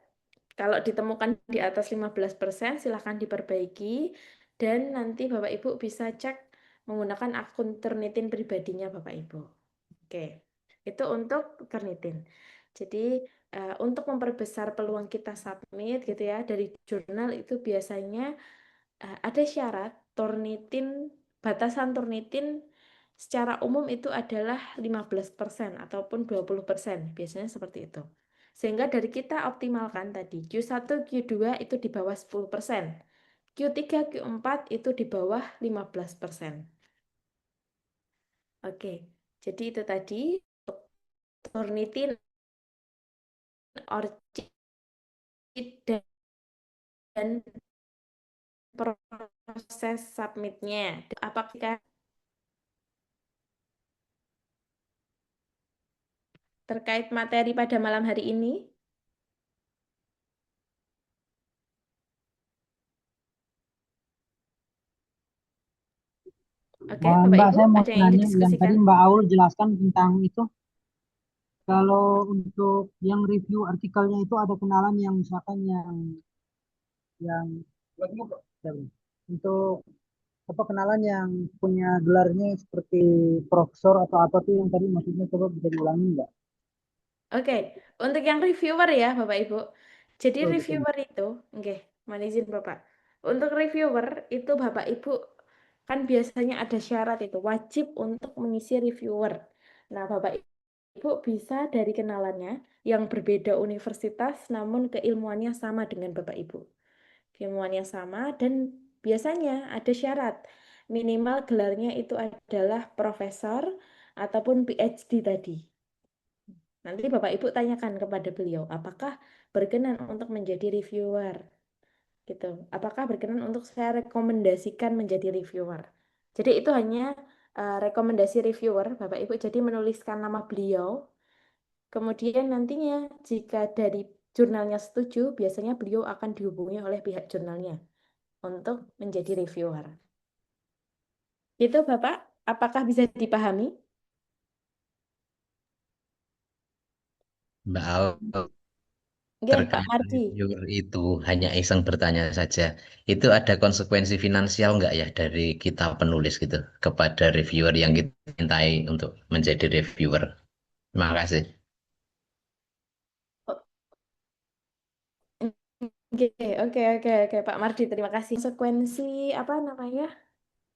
kalau ditemukan di atas 15% silahkan diperbaiki dan nanti Bapak Ibu bisa cek menggunakan akun Turnitin pribadinya Bapak Ibu. Oke, itu untuk Turnitin. Jadi untuk memperbesar peluang kita submit gitu ya dari jurnal itu biasanya ada syarat batasan Turnitin secara umum itu adalah 15% ataupun 20%, biasanya seperti itu. Sehingga dari kita optimalkan tadi, Q1, Q2 itu di bawah 10%, Q3, Q4 itu di bawah 15%. Oke, jadi itu tadi Turnitin, ORCID, dan proses submitnya. Apakah terkait materi pada malam hari ini? Oke, Bapak Mbak, Ibu, saya mau ada yang ingin nanya yang tadi didiskusikan? Mbak Aul jelaskan tentang itu. Kalau untuk yang review artikelnya itu ada kenalan yang misalkan yang untuk apa kenalan yang punya gelarnya seperti profesor atau apa tuh yang tadi maksudnya coba bisa diulangi nggak? Oke, untuk yang reviewer ya Bapak Ibu. Jadi Betul, betul. reviewer itu, oke, mohon izin Bapak. Untuk reviewer itu Bapak Ibu kan biasanya ada syarat itu wajib untuk mengisi reviewer. Nah, Bapak Ibu bisa dari kenalannya yang berbeda universitas namun keilmuannya sama dengan Bapak Ibu. Keilmuannya sama dan biasanya ada syarat minimal gelarnya itu adalah profesor ataupun PhD tadi. Nanti Bapak Ibu tanyakan kepada beliau, apakah berkenan untuk menjadi reviewer? Gitu. Apakah berkenan untuk saya rekomendasikan menjadi reviewer? Jadi itu hanya rekomendasi reviewer, Bapak Ibu. Jadi menuliskan nama beliau. Kemudian nantinya jika dari jurnalnya setuju, biasanya beliau akan dihubungi oleh pihak jurnalnya untuk menjadi reviewer. Itu Bapak, apakah bisa dipahami? Mbak Al, Oke, Pak terkait Mardi. reviewer itu hanya iseng bertanya saja. Itu ada konsekuensi finansial nggak ya dari kita penulis gitu kepada reviewer yang kita cintai untuk menjadi reviewer? Terima kasih. Oke, oke, oke, oke, Pak Mardi, terima kasih. Konsekuensi apa namanya?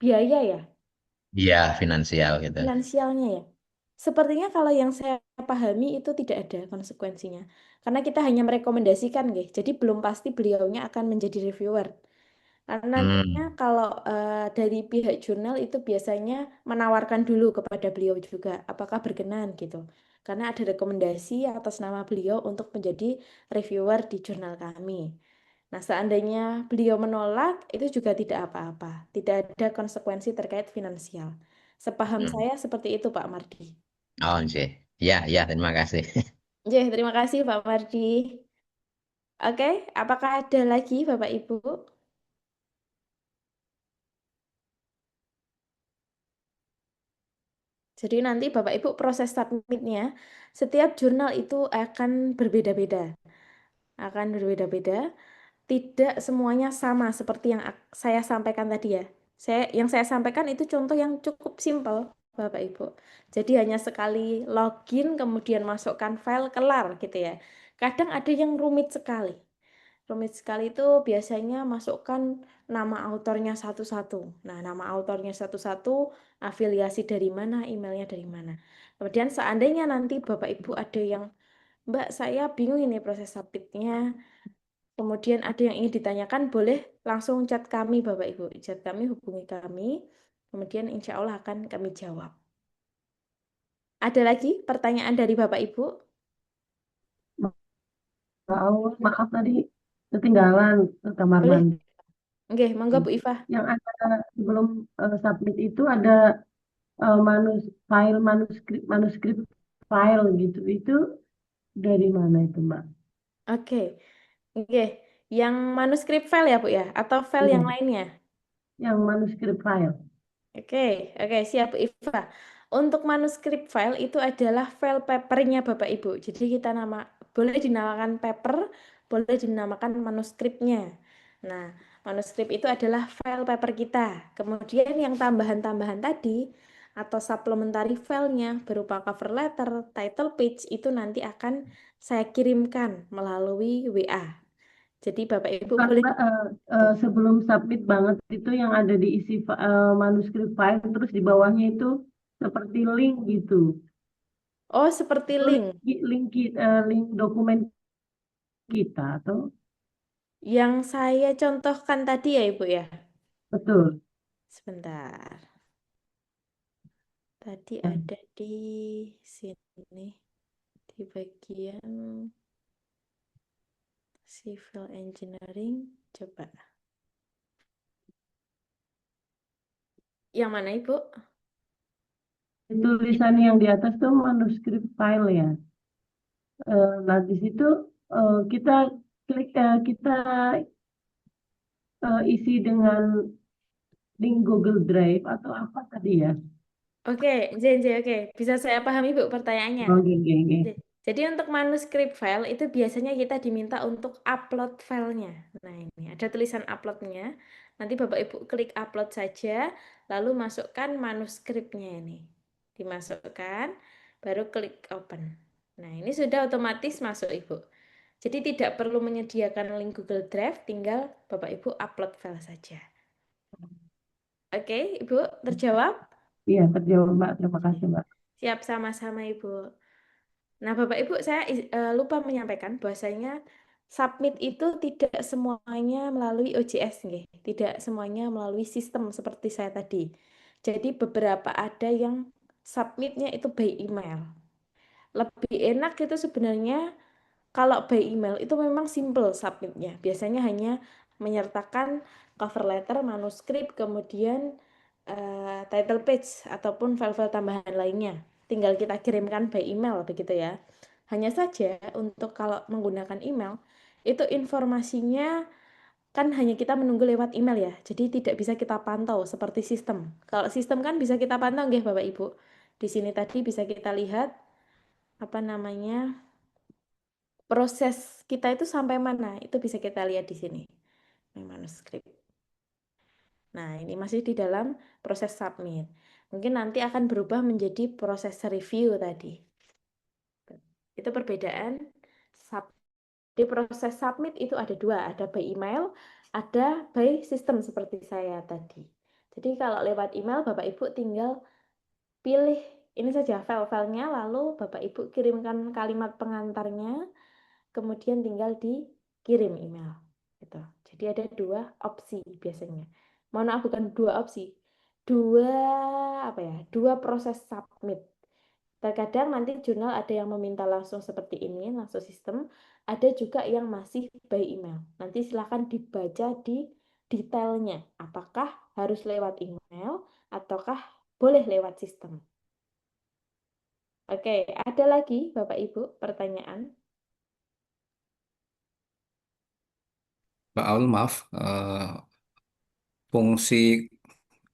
Biaya ya, Iya, finansial gitu. finansialnya ya. Sepertinya kalau yang saya pahami itu tidak ada konsekuensinya. Karena kita hanya merekomendasikan, guys. Jadi belum pasti beliaunya akan menjadi reviewer. Karena nantinya kalau dari pihak jurnal itu biasanya menawarkan dulu kepada beliau juga, apakah berkenan gitu. Karena ada rekomendasi atas nama beliau untuk menjadi reviewer di jurnal kami. Nah, seandainya beliau menolak, itu juga tidak apa-apa. Tidak ada konsekuensi terkait finansial. Sepaham saya seperti itu, Pak Mardi. Oh, nggih. Ya, ya, terima kasih. Oke, terima kasih Pak Mardi. Oke, apakah ada lagi Bapak Ibu? Jadi nanti Bapak Ibu proses submitnya, setiap jurnal itu akan berbeda-beda. Akan berbeda-beda, tidak semuanya sama seperti yang saya sampaikan tadi ya. Yang saya sampaikan itu contoh yang cukup simpel, Bapak Ibu. Jadi hanya sekali login, kemudian masukkan file, kelar gitu ya. Kadang ada yang rumit sekali. Rumit sekali itu biasanya masukkan nama autornya satu-satu. Nah, nama autornya satu-satu, afiliasi dari mana, emailnya dari mana. Kemudian seandainya nanti Bapak Ibu ada yang, Mbak, saya bingung ini proses submitnya. Kemudian ada yang ingin ditanyakan, boleh langsung chat kami Bapak Ibu. Chat kami, hubungi kami. Kemudian insya Allah akan kami jawab. Ada lagi pertanyaan dari Bapak Ibu? Maaf tadi ketinggalan ke kamar Boleh? mandi. Oke, monggo Bu Iva. Yang ada sebelum submit itu ada manuskrip file gitu. Itu dari mana itu, Mbak? Oke. Oke. Yang manuskrip file ya Bu ya? Atau file yang Iya, lainnya? yang manuskrip file. Oke, siap Bu Iva. Untuk manuskrip file itu adalah file papernya Bapak Ibu. Jadi kita boleh dinamakan paper, boleh dinamakan manuskripnya. Nah, manuskrip itu adalah file paper kita. Kemudian yang tambahan-tambahan tadi atau supplementary filenya berupa cover letter, title page itu nanti akan saya kirimkan melalui WA. Jadi Bapak Ibu Bukan, boleh Mbak, sebelum submit banget itu yang ada di isi manuskrip file, terus di bawahnya itu seperti link gitu. Oh, seperti Itu link. link dokumen kita atau Yang saya contohkan tadi ya Ibu ya. betul. Sebentar. Tadi Hmm. ada di sini di bagian civil engineering. Coba. Yang mana Ibu? Tulisan yang di atas tuh manuskrip file ya. Nah di situ kita kita isi dengan link Google Drive atau apa tadi ya? Oke, oke. Bisa saya pahami Bu pertanyaannya. Oke, oke, oke. Jadi untuk manuskrip file itu biasanya kita diminta untuk upload filenya. Nah ini ada tulisan uploadnya. Nanti Bapak Ibu klik upload saja, lalu masukkan manuskripnya ini. Dimasukkan, baru klik open. Nah ini sudah otomatis masuk Ibu. Jadi tidak perlu menyediakan link Google Drive, tinggal Bapak Ibu upload file saja. Oke, Ibu terjawab? Iya, terjawab Mbak. Terima kasih Mbak. Siap, sama-sama Ibu. Nah, Bapak Ibu, saya lupa menyampaikan bahwasanya submit itu tidak semuanya melalui OJS, nggih. Tidak semuanya melalui sistem seperti saya tadi. Jadi beberapa ada yang submitnya itu by email. Lebih enak itu sebenarnya kalau by email itu memang simple submitnya. Biasanya hanya menyertakan cover letter, manuskrip, kemudian title page ataupun file-file tambahan lainnya. Tinggal kita kirimkan by email begitu ya. Hanya saja untuk kalau menggunakan email itu informasinya kan hanya kita menunggu lewat email ya. Jadi tidak bisa kita pantau seperti sistem. Kalau sistem kan bisa kita pantau nggih Bapak Ibu. Di sini tadi bisa kita lihat apa namanya proses kita itu sampai mana. Itu bisa kita lihat di sini. Manuskrip. Nah, ini masih di dalam proses submit. Mungkin nanti akan berubah menjadi proses review tadi. Itu perbedaan di proses submit itu ada dua, ada by email, ada by sistem seperti saya tadi. Jadi kalau lewat email Bapak Ibu tinggal pilih ini saja file-filenya, lalu Bapak Ibu kirimkan kalimat pengantarnya, kemudian tinggal dikirim email. Gitu. Jadi ada dua opsi biasanya. Mohon maaf, bukan dua opsi. Dua apa ya? Dua proses submit. Terkadang nanti jurnal ada yang meminta langsung seperti ini, langsung sistem. Ada juga yang masih by email. Nanti silakan dibaca di detailnya. Apakah harus lewat email ataukah boleh lewat sistem? Oke, ada lagi Bapak Ibu pertanyaan? Mbak Aul, maaf, fungsi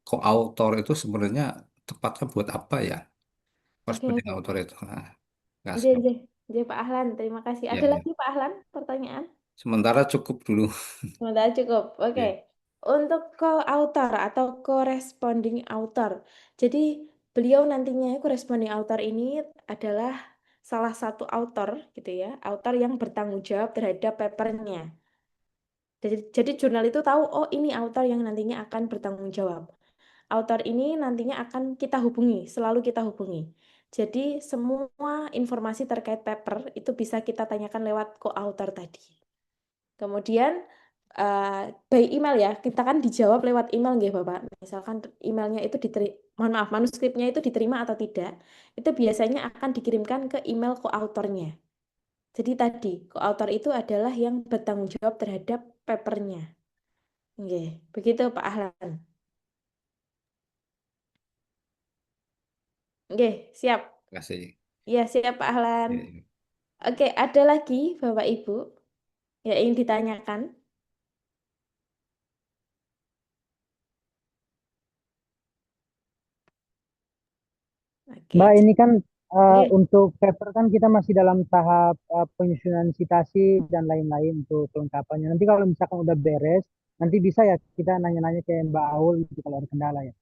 co-author itu sebenarnya tepatnya buat apa ya? Oke, Corresponding oke. author itu. Nah, nggak J, sih. J, J, Pak Ahlan, terima kasih. Ya, Ada ya. lagi Pak Ahlan pertanyaan? Sementara cukup dulu. Sementara cukup. Oke. Ya. Untuk co-author atau corresponding author. Jadi beliau nantinya corresponding author ini adalah salah satu author gitu ya, author yang bertanggung jawab terhadap papernya. Jadi jurnal itu tahu, oh ini author yang nantinya akan bertanggung jawab. Author ini nantinya akan kita hubungi, selalu kita hubungi. Jadi semua informasi terkait paper itu bisa kita tanyakan lewat co-author tadi. Kemudian by email ya, kita kan dijawab lewat email nggih Bapak. Misalkan emailnya itu mohon maaf, manuskripnya itu diterima atau tidak, itu biasanya akan dikirimkan ke email co-authornya. Jadi tadi, co-author itu adalah yang bertanggung jawab terhadap papernya. Nggih, begitu Pak Ahlan. Nggih, siap. Terima kasih. Ya, siap Pak Ahlan. Ya, ya. Oke, ada lagi Bapak Ibu yang ingin ditanyakan? Oke, Mbak, ini kan nggih. untuk paper kan kita masih dalam tahap penyusunan citasi dan lain-lain untuk kelengkapannya. Nanti kalau misalkan udah beres, nanti bisa ya kita nanya-nanya ke Mbak Aul gitu kalau ada kendala ya.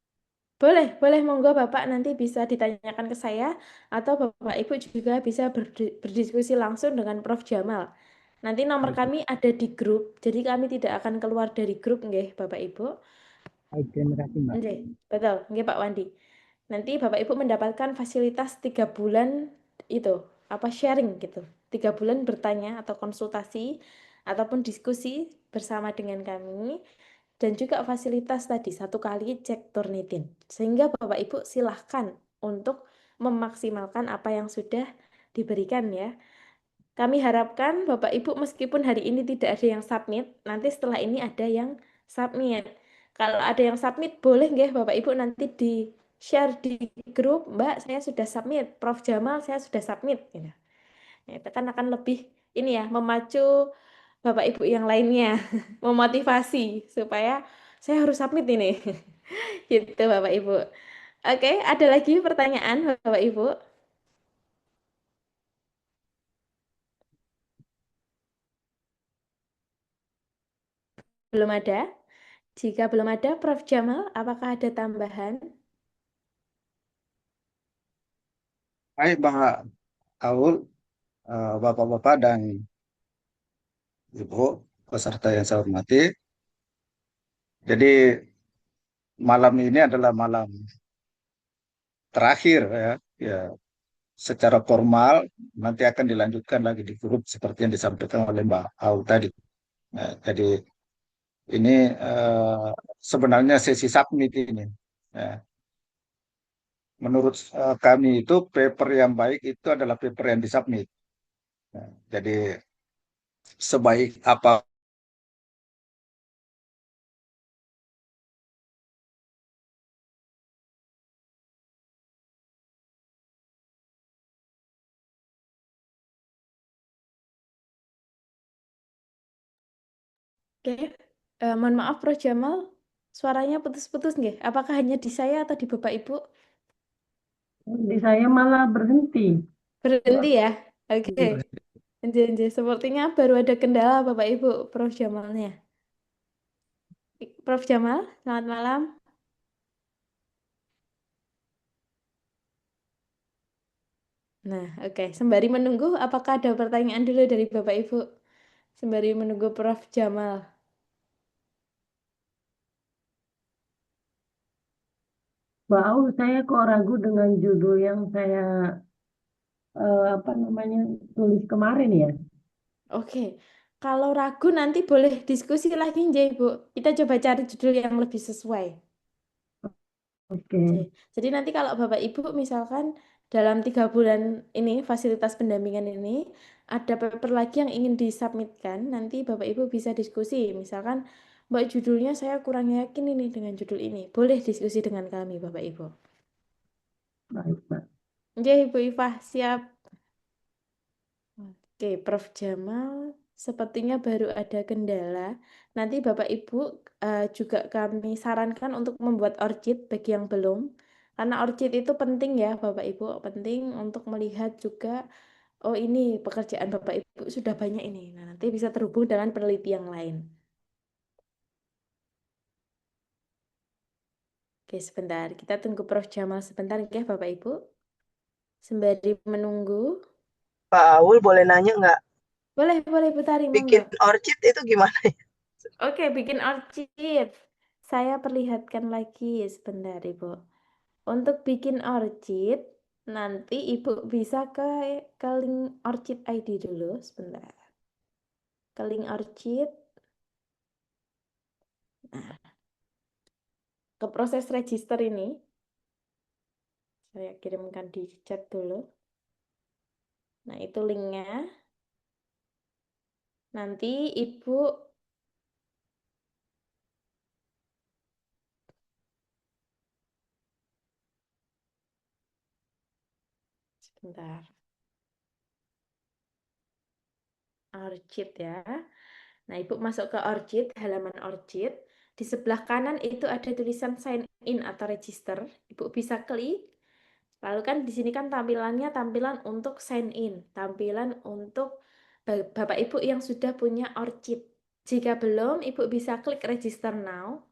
Boleh monggo Bapak nanti bisa ditanyakan ke saya atau Bapak Ibu juga bisa berdiskusi langsung dengan Prof. Jamal. Nanti nomor Baik, kami ada di grup, jadi kami tidak akan keluar dari grup nggih Bapak Ibu. baik, terima kasih Mbak. Nggih, betul, nggih Pak Wandi. Nanti Bapak Ibu mendapatkan fasilitas 3 bulan itu, apa sharing gitu. 3 bulan bertanya atau konsultasi ataupun diskusi bersama dengan kami. Dan juga fasilitas tadi 1 kali cek Turnitin. Sehingga Bapak Ibu silahkan untuk memaksimalkan apa yang sudah diberikan ya. Kami harapkan Bapak Ibu meskipun hari ini tidak ada yang submit, nanti setelah ini ada yang submit. Kalau ada yang submit, boleh nggih Bapak Ibu nanti di share di grup, Mbak saya sudah submit, Prof. Jamal saya sudah submit. Gitu. Nah, itu kan akan lebih ini ya, memacu Bapak Ibu yang lainnya, memotivasi supaya saya harus submit ini. Gitu Bapak Ibu. Oke, ada lagi pertanyaan Bapak Ibu? Belum ada? Jika belum ada, Prof. Jamal, apakah ada tambahan? Baik, Bang Aul, Bapak-Bapak dan Ibu, peserta yang saya hormati. Jadi malam ini adalah malam terakhir ya. Ya, secara formal nanti akan dilanjutkan lagi di grup seperti yang disampaikan oleh Mbak Aul tadi. Nah, jadi ini sebenarnya sesi submit ini. Ya, menurut kami itu paper yang baik itu adalah paper yang disubmit. Nah, jadi sebaik apa Oke, mohon maaf Prof. Jamal, suaranya putus-putus nggih? Apakah hanya di saya atau di Bapak Ibu? Di saya malah berhenti. Berhenti ya? Oke, sepertinya baru ada kendala Bapak Ibu, Prof. Jamalnya. Prof. Jamal, selamat malam. Nah, oke. Sembari menunggu, apakah ada pertanyaan dulu dari Bapak Ibu? Sembari menunggu Prof. Jamal. Wow, saya kok ragu dengan judul yang saya apa namanya tulis kemarin ya. Oke, Kalau ragu nanti boleh diskusi lagi nggih, Bu. Kita coba cari judul yang lebih sesuai. Oke. Jadi nanti kalau Bapak Ibu misalkan dalam 3 bulan ini fasilitas pendampingan ini ada paper lagi yang ingin disubmitkan, nanti Bapak Ibu bisa diskusi. Misalkan Mbak judulnya saya kurang yakin ini dengan judul ini. Boleh diskusi dengan kami Bapak Ibu. Baik, Mbak. Oke, Ibu Ifah siap. Oke, Prof. Jamal sepertinya baru ada kendala. Nanti Bapak Ibu juga kami sarankan untuk membuat orchid bagi yang belum. Karena orchid itu penting ya Bapak Ibu, penting untuk melihat juga, oh ini pekerjaan Bapak Ibu sudah banyak ini. Nah, nanti bisa terhubung dengan peneliti yang lain. Oke, sebentar. Kita tunggu Prof. Jamal sebentar ya Bapak Ibu. Sembari menunggu. Pak Aul boleh nanya nggak? Boleh Putari, Bikin monggo. orchid itu gimana ya? Oke, bikin orchid. Saya perlihatkan lagi sebentar, Ibu. Untuk bikin orchid, nanti Ibu bisa ke link Orchid ID dulu, sebentar. Ke link orchid. Nah, ke proses register ini. Saya kirimkan di chat dulu. Nah, itu linknya. Nanti Ibu sebentar. Orchid ya. Nah, Ibu masuk ke Orchid, halaman Orchid. Di sebelah kanan itu ada tulisan sign in atau register. Ibu bisa klik. Lalu kan di sini kan tampilannya tampilan untuk sign in, tampilan untuk Bapak Ibu yang sudah punya Orchid. Jika belum, Ibu bisa klik register now.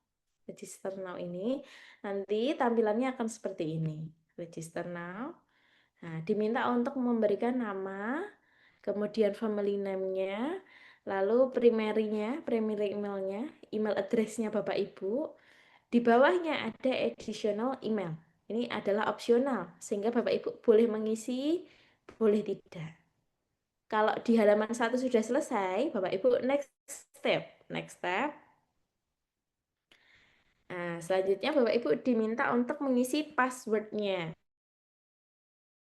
Register now ini nanti tampilannya akan seperti ini. Register now. Nah, diminta untuk memberikan nama, kemudian family name-nya, lalu primary email-nya, email address-nya Bapak Ibu. Di bawahnya ada additional email. Ini adalah opsional, sehingga Bapak Ibu boleh mengisi, boleh tidak. Kalau di halaman 1 sudah selesai, Bapak Ibu next step. Next step. Nah, selanjutnya Bapak Ibu diminta untuk mengisi password-nya.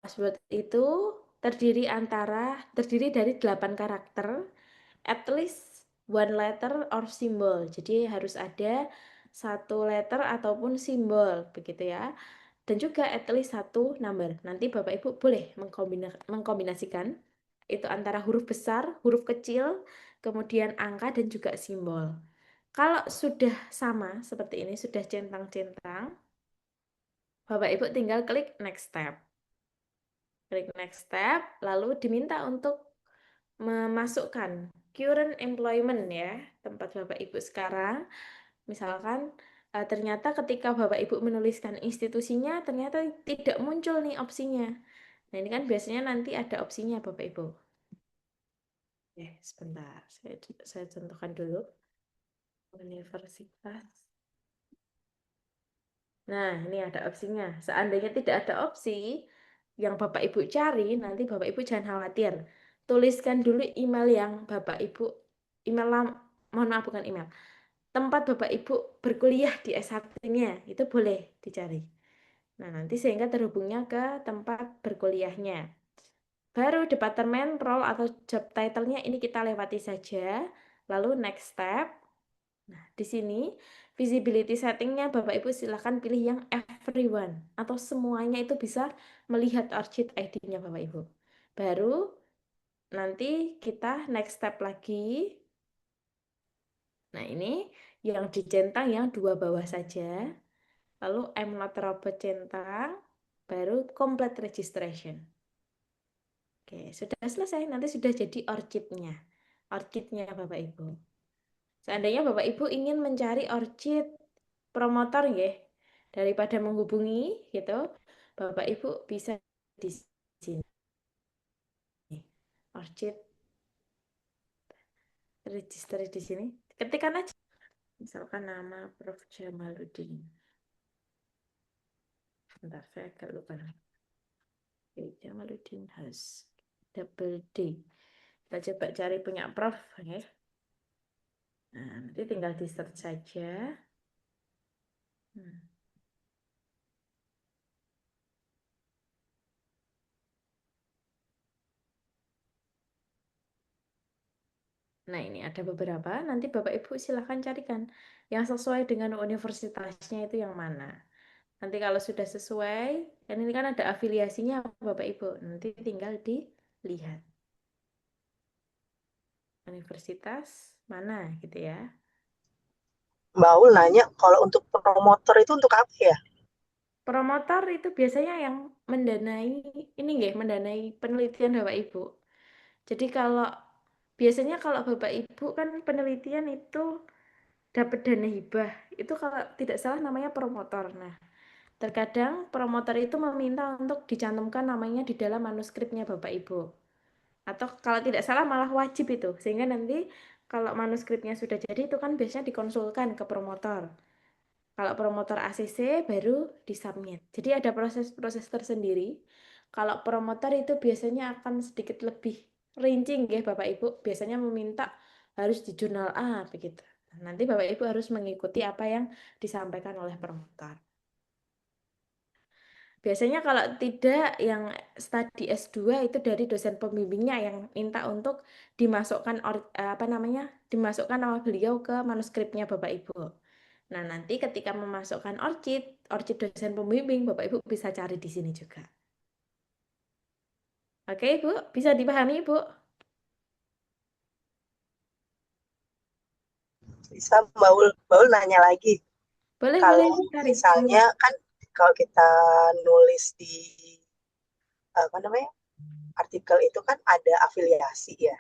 Password itu terdiri dari 8 karakter, at least one letter or symbol. Jadi harus ada 1 letter ataupun simbol, begitu ya. Dan juga at least 1 number. Nanti Bapak Ibu boleh mengkombinasikan itu antara huruf besar, huruf kecil, kemudian angka dan juga simbol. Kalau sudah sama seperti ini, sudah centang-centang, Bapak Ibu tinggal klik next step. Klik next step, lalu diminta untuk memasukkan current employment ya, tempat Bapak Ibu sekarang. Misalkan ternyata ketika Bapak Ibu menuliskan institusinya ternyata tidak muncul nih opsinya. Nah, ini kan biasanya nanti ada opsinya Bapak Ibu. Sebentar, saya contohkan dulu. Universitas. Nah, ini ada opsinya. Seandainya tidak ada opsi yang Bapak Ibu cari, nanti Bapak Ibu jangan khawatir. Tuliskan dulu email yang Bapak Ibu, mohon maaf bukan email, tempat Bapak Ibu berkuliah di S1-nya, itu boleh dicari. Nah, nanti sehingga terhubungnya ke tempat berkuliahnya. Baru departemen, role atau job title-nya ini kita lewati saja. Lalu next step. Nah, di sini visibility setting-nya Bapak Ibu silakan pilih yang everyone atau semuanya itu bisa melihat Orchid ID-nya Bapak Ibu. Baru nanti kita next step lagi. Nah, ini yang dicentang yang 2 bawah saja. Lalu I'm not robot centang, baru complete registration. Oke, sudah selesai. Nanti sudah jadi orchidnya. Orchidnya Bapak Ibu. Seandainya Bapak Ibu ingin mencari orchid promotor ya, daripada menghubungi gitu, Bapak Ibu bisa di sini. Orchid register di sini. Ketikkan aja. Misalkan nama Prof. Jamaluddin. Bentar, saya agak lupa. Oke, Jamaluddin Has. Double D. Kita coba cari punya Prof ya. Nah, nanti tinggal di search saja. Hmm. Nah, ini ada beberapa. Nanti Bapak Ibu silahkan carikan yang sesuai dengan universitasnya itu yang mana. Nanti kalau sudah sesuai, dan ini kan ada afiliasinya Bapak Ibu. Nanti tinggal dilihat universitas mana gitu ya. Mbak Aul nanya, kalau untuk promotor itu untuk apa ya? Promotor itu biasanya yang mendanai ini nggih, mendanai penelitian Bapak Ibu. Jadi kalau biasanya kalau Bapak Ibu kan penelitian itu dapat dana hibah, itu kalau tidak salah namanya promotor. Nah, terkadang promotor itu meminta untuk dicantumkan namanya di dalam manuskripnya Bapak Ibu. Atau kalau tidak salah malah wajib itu. Sehingga nanti kalau manuskripnya sudah jadi itu kan biasanya dikonsulkan ke promotor. Kalau promotor ACC baru disubmit. Jadi ada proses-proses tersendiri. Kalau promotor itu biasanya akan sedikit lebih rinci ya Bapak Ibu. Biasanya meminta harus di jurnal A begitu. Nanti Bapak Ibu harus mengikuti apa yang disampaikan oleh promotor. Biasanya kalau tidak yang studi S2 itu dari dosen pembimbingnya yang minta untuk dimasukkan dimasukkan nama beliau ke manuskripnya Bapak Ibu. Nah, nanti ketika memasukkan orchid dosen pembimbing, Bapak Ibu bisa cari di sini juga. Oke, Ibu, bisa dipahami, Ibu? Bisa Mbak Aul nanya lagi. Boleh, Kalau Ibu cari. misalnya kan kalau kita nulis di apa namanya artikel itu kan ada afiliasi ya.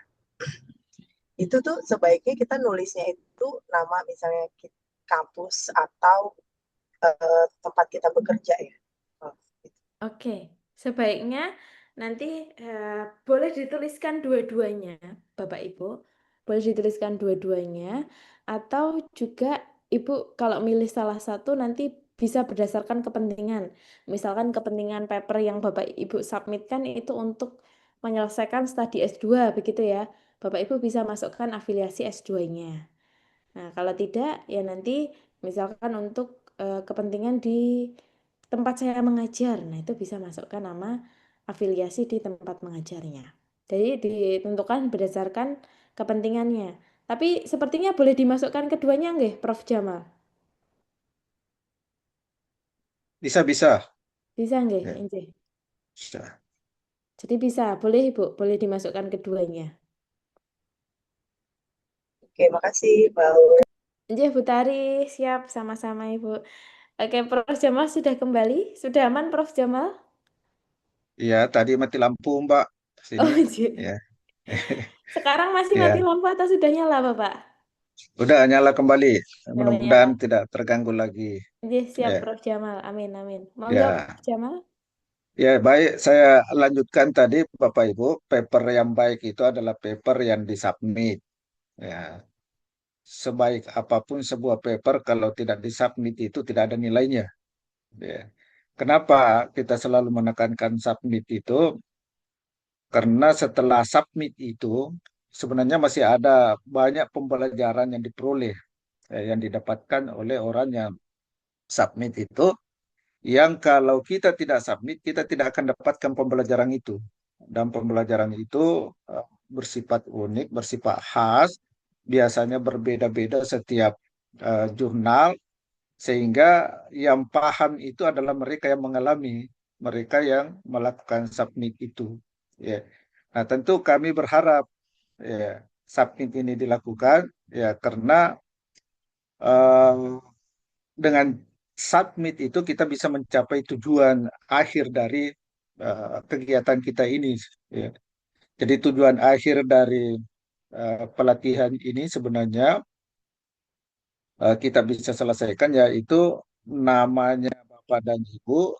Itu tuh sebaiknya kita nulisnya itu nama misalnya kampus atau tempat kita bekerja ya. Oh, gitu. Oke, sebaiknya nanti boleh dituliskan dua-duanya, Bapak Ibu. Boleh dituliskan dua-duanya, atau juga Ibu kalau milih salah satu nanti bisa berdasarkan kepentingan. Misalkan kepentingan paper yang Bapak Ibu submitkan itu untuk menyelesaikan studi S2, begitu ya. Bapak Ibu bisa masukkan afiliasi S2-nya. Nah, kalau tidak, ya nanti misalkan untuk kepentingan di tempat saya mengajar, nah itu bisa masukkan nama afiliasi di tempat mengajarnya. Jadi ditentukan berdasarkan kepentingannya. Tapi sepertinya boleh dimasukkan keduanya nggih, Prof. Jamal? Bisa-bisa. Bisa nggih, Ya, Injih? bisa. Jadi bisa, boleh Ibu, boleh dimasukkan keduanya. Oke, makasih Mbak Aul. Injih, Bu Tari, siap sama-sama Ibu. Oke, Prof. Jamal sudah kembali? Sudah aman, Prof. Jamal? Iya, tadi mati lampu, Mbak. Oh, Sini. Injih. Ya. Sekarang masih mati Ya, lampu atau sudah nyala, Bapak? udah nyala kembali. Mudah-mudahan Nyala-nyala. tidak terganggu lagi. Injih, siap Ya, Prof. Jamal. Amin, amin. Monggo, Prof. ya, Jamal. ya, baik. Saya lanjutkan tadi, Bapak Ibu. Paper yang baik itu adalah paper yang disubmit. Ya, sebaik apapun sebuah paper, kalau tidak disubmit itu tidak ada nilainya. Ya. Kenapa kita selalu menekankan submit itu? Karena setelah submit itu sebenarnya masih ada banyak pembelajaran yang diperoleh, yang didapatkan oleh orang yang submit itu, yang kalau kita tidak submit, kita tidak akan dapatkan pembelajaran itu. Dan pembelajaran itu bersifat unik, bersifat khas, biasanya berbeda-beda setiap jurnal, sehingga yang paham itu adalah mereka yang mengalami, mereka yang melakukan submit itu. Ya. Nah, tentu kami berharap ya, submit ini dilakukan ya karena eh, dengan submit itu kita bisa mencapai tujuan akhir dari kegiatan kita ini. Ya. Jadi tujuan akhir dari pelatihan ini sebenarnya kita bisa selesaikan yaitu namanya Bapak dan Ibu,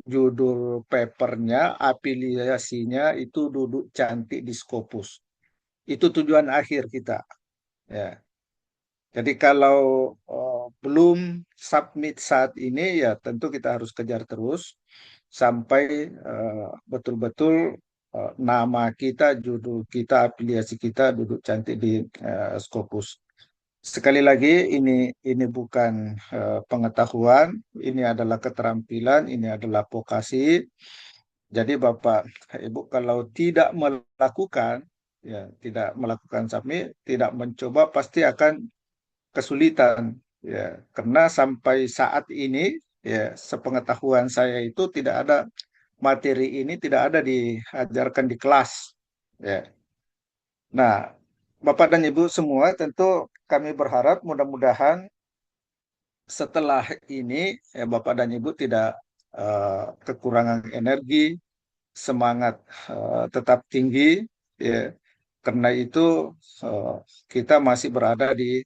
judul papernya, afiliasinya itu duduk cantik di Scopus. Itu tujuan akhir kita. Ya. Jadi kalau belum submit saat ini ya tentu kita harus kejar terus sampai betul-betul nama kita, judul kita, afiliasi kita duduk cantik di Scopus. Sekali lagi, ini bukan pengetahuan, ini adalah keterampilan, ini adalah vokasi. Jadi Bapak Ibu kalau tidak melakukan, ya tidak melakukan submit, tidak mencoba pasti akan kesulitan, ya. Karena sampai saat ini, ya sepengetahuan saya itu tidak ada materi ini tidak ada diajarkan di kelas, ya. Nah, Bapak dan Ibu semua tentu kami berharap mudah-mudahan setelah ini ya Bapak dan Ibu tidak kekurangan energi, semangat tetap tinggi, ya. Karena itu kita masih berada di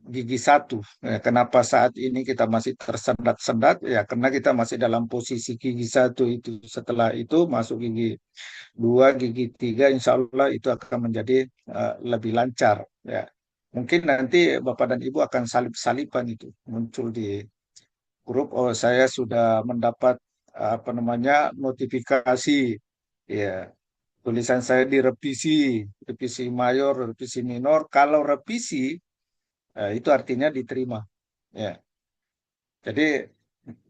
gigi satu. Ya, kenapa saat ini kita masih tersendat-sendat? Ya, karena kita masih dalam posisi gigi satu itu. Setelah itu masuk gigi dua, gigi tiga, insya Allah itu akan menjadi lebih lancar. Ya, mungkin nanti Bapak dan Ibu akan salip-salipan itu muncul di grup. Oh, saya sudah mendapat apa namanya notifikasi. Ya, tulisan saya direvisi, revisi mayor, revisi minor. Kalau revisi itu artinya diterima. Ya, jadi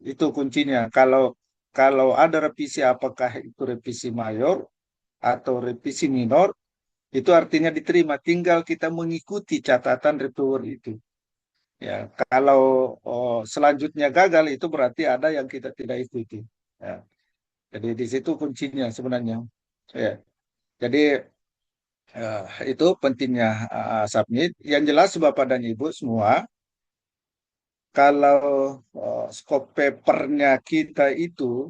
itu kuncinya. Kalau ada revisi, apakah itu revisi mayor atau revisi minor, itu artinya diterima. Tinggal kita mengikuti catatan reviewer itu. Ya, kalau selanjutnya gagal itu berarti ada yang kita tidak ikuti. Ya, jadi di situ kuncinya sebenarnya. Ya, jadi itu pentingnya submit. Yang jelas Bapak dan Ibu semua, kalau scope papernya kita itu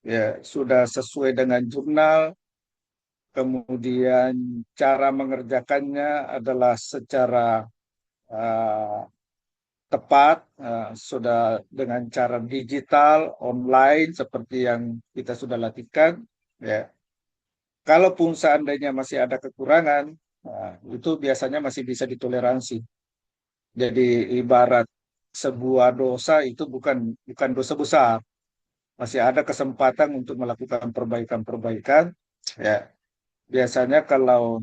ya sudah sesuai dengan jurnal, kemudian cara mengerjakannya adalah secara tepat, sudah dengan cara digital, online seperti yang kita sudah latihkan, ya. Kalaupun seandainya masih ada kekurangan, itu biasanya masih bisa ditoleransi. Jadi ibarat sebuah dosa itu bukan dosa besar, masih ada kesempatan untuk melakukan perbaikan-perbaikan. Ya, biasanya kalau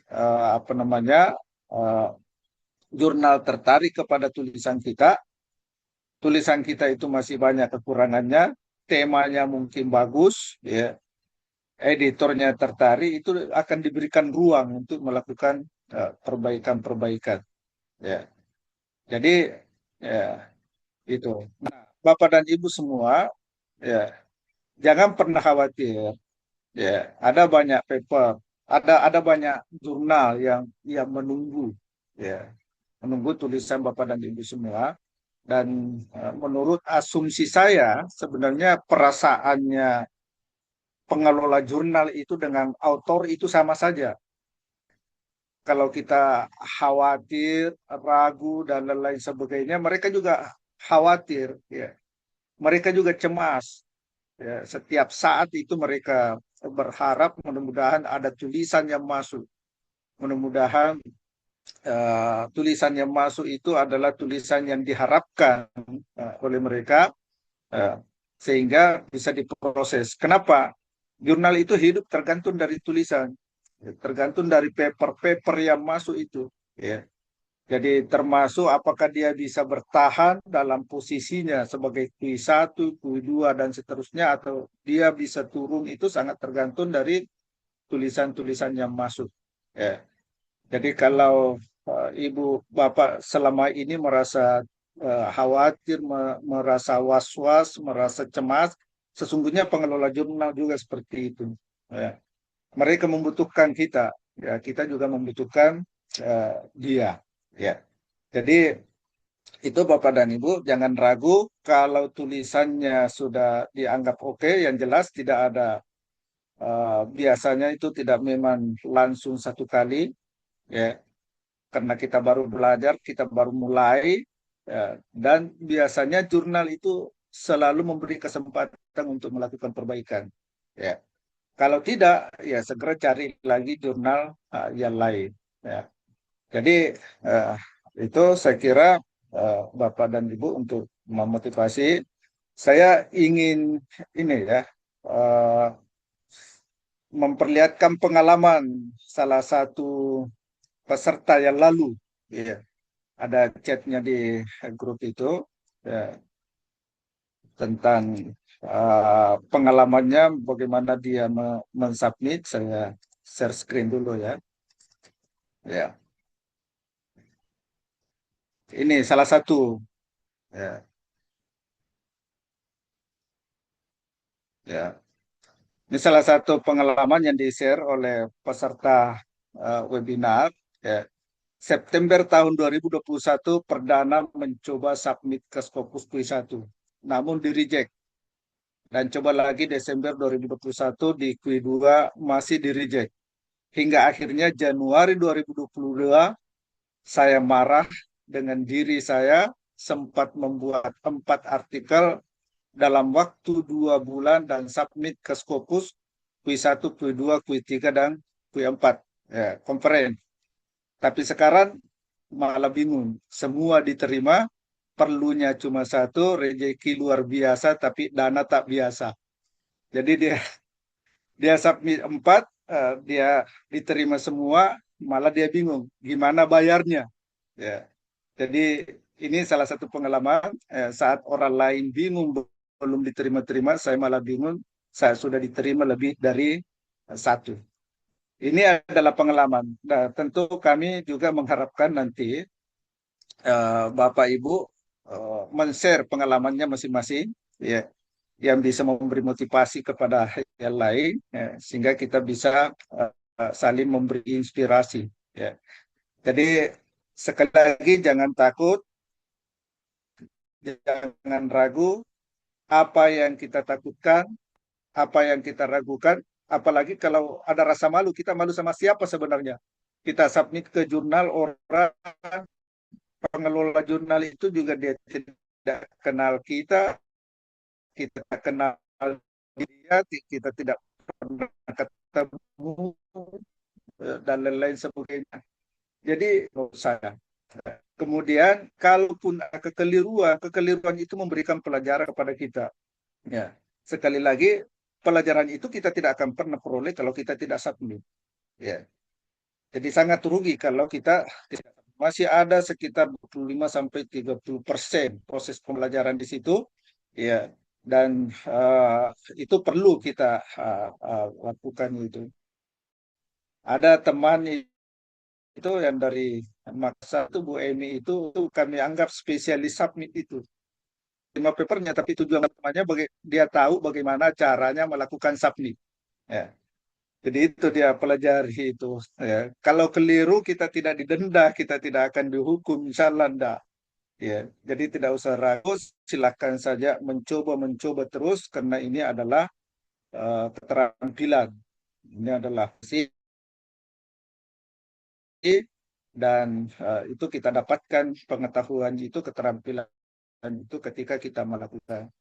apa namanya jurnal tertarik kepada tulisan kita itu masih banyak kekurangannya, temanya mungkin bagus, ya, editornya tertarik, itu akan diberikan ruang untuk melakukan perbaikan-perbaikan. Ya, jadi ya itu. Nah, Bapak dan Ibu semua, ya jangan pernah khawatir. Ya, ada banyak paper, ada banyak jurnal yang menunggu, ya, menunggu tulisan Bapak dan Ibu semua. Dan menurut asumsi saya, sebenarnya perasaannya pengelola jurnal itu dengan autor itu sama saja. Kalau kita khawatir, ragu dan lain-lain sebagainya, mereka juga khawatir, ya. Mereka juga cemas. Ya, setiap saat itu mereka berharap mudah-mudahan ada tulisan yang masuk. Mudah-mudahan tulisan yang masuk itu adalah tulisan yang diharapkan oleh mereka, sehingga bisa diproses. Kenapa? Jurnal itu hidup tergantung dari tulisan, tergantung dari paper-paper yang masuk itu. Ya. Jadi termasuk apakah dia bisa bertahan dalam posisinya sebagai Q1, Q2, dan seterusnya, atau dia bisa turun, itu sangat tergantung dari tulisan-tulisan yang masuk. Ya. Jadi kalau Ibu Bapak selama ini merasa khawatir, merasa was-was, merasa cemas, sesungguhnya pengelola jurnal juga seperti itu. Ya. Mereka membutuhkan kita, ya kita juga membutuhkan dia. Ya, jadi itu Bapak dan Ibu jangan ragu kalau tulisannya sudah dianggap oke, yang jelas tidak ada biasanya itu tidak memang langsung satu kali, ya, karena kita baru belajar, kita baru mulai, ya, dan biasanya jurnal itu selalu memberi kesempatan untuk melakukan perbaikan, ya. Kalau tidak, ya segera cari lagi jurnal yang lain, ya. Jadi itu saya kira Bapak dan Ibu untuk memotivasi. Saya ingin ini ya memperlihatkan pengalaman salah satu peserta yang lalu. Ya, ada chatnya di grup itu ya, tentang pengalamannya, bagaimana dia mensubmit. Saya share screen dulu ya. Ya, ini salah satu. Ya, ya. Ini salah satu pengalaman yang di-share oleh peserta webinar. Ya. September tahun 2021 perdana mencoba submit ke Scopus Q1, namun di-reject. Dan coba lagi Desember 2021 di Q2 masih di-reject. Hingga akhirnya Januari 2022 saya marah dengan diri saya, sempat membuat 4 artikel dalam waktu 2 bulan dan submit ke Scopus Q1, Q2, Q3, dan Q4 ya, konferen. Tapi sekarang malah bingung. Semua diterima, perlunya cuma satu, rezeki luar biasa, tapi dana tak biasa. Jadi dia submit 4, dia diterima semua, malah dia bingung gimana bayarnya. Ya. Jadi ini salah satu pengalaman saat orang lain bingung belum diterima-terima, saya malah bingung saya sudah diterima lebih dari satu. Ini adalah pengalaman. Nah, tentu kami juga mengharapkan nanti Bapak Ibu men-share pengalamannya masing-masing, ya, yang bisa memberi motivasi kepada yang lain, ya, sehingga kita bisa saling memberi inspirasi. Ya. Jadi sekali lagi jangan takut, jangan ragu. Apa yang kita takutkan, apa yang kita ragukan, apalagi kalau ada rasa malu, kita malu sama siapa sebenarnya? Kita submit ke jurnal, orang pengelola jurnal itu juga dia tidak kenal kita, kita kenal dia, kita tidak pernah ketemu, dan lain-lain sebagainya. Jadi menurut saya. Kemudian kalaupun ada kekeliruan itu memberikan pelajaran kepada kita. Ya, sekali lagi pelajaran itu kita tidak akan pernah peroleh kalau kita tidak submit. Ya, jadi sangat rugi kalau kita tidak. Masih ada sekitar 25-30% proses pembelajaran di situ. Ya, dan itu perlu kita lakukan itu. Ada teman itu yang dari Makassar itu, Bu Emi itu kami anggap spesialis submit itu. 5 papernya, tapi tujuan utamanya dia tahu bagaimana caranya melakukan submit. Ya. Jadi itu dia pelajari itu. Ya. Kalau keliru kita tidak didenda, kita tidak akan dihukum, insya Allah enggak. Ya. Jadi tidak usah ragu, silakan saja mencoba terus, karena ini adalah keterampilan. Ini adalah dan itu kita dapatkan pengetahuan itu, keterampilan itu ketika kita melakukan.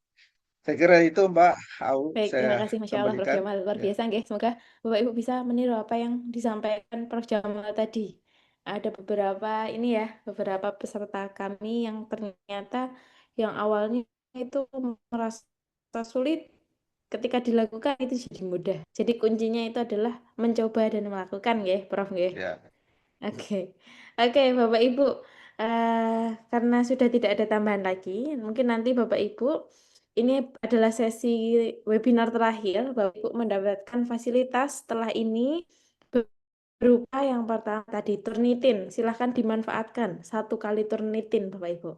Saya kira itu Mbak Au, Baik, terima saya kasih Masya Allah Prof. kembalikan. Jamal. Luar Ya. biasa, nggih. Semoga Bapak Ibu bisa meniru apa yang disampaikan Prof. Jamal tadi. Ada beberapa peserta kami yang ternyata yang awalnya itu merasa sulit, ketika dilakukan itu jadi mudah. Jadi kuncinya itu adalah mencoba dan melakukan, nggih, Prof, nggih. Ya. Oke. Oke, Bapak Ibu, karena sudah tidak ada tambahan lagi, mungkin nanti Bapak Ibu, ini adalah sesi webinar terakhir, Bapak Ibu mendapatkan fasilitas setelah ini berupa yang pertama tadi Turnitin, silahkan dimanfaatkan 1 kali Turnitin Bapak Ibu.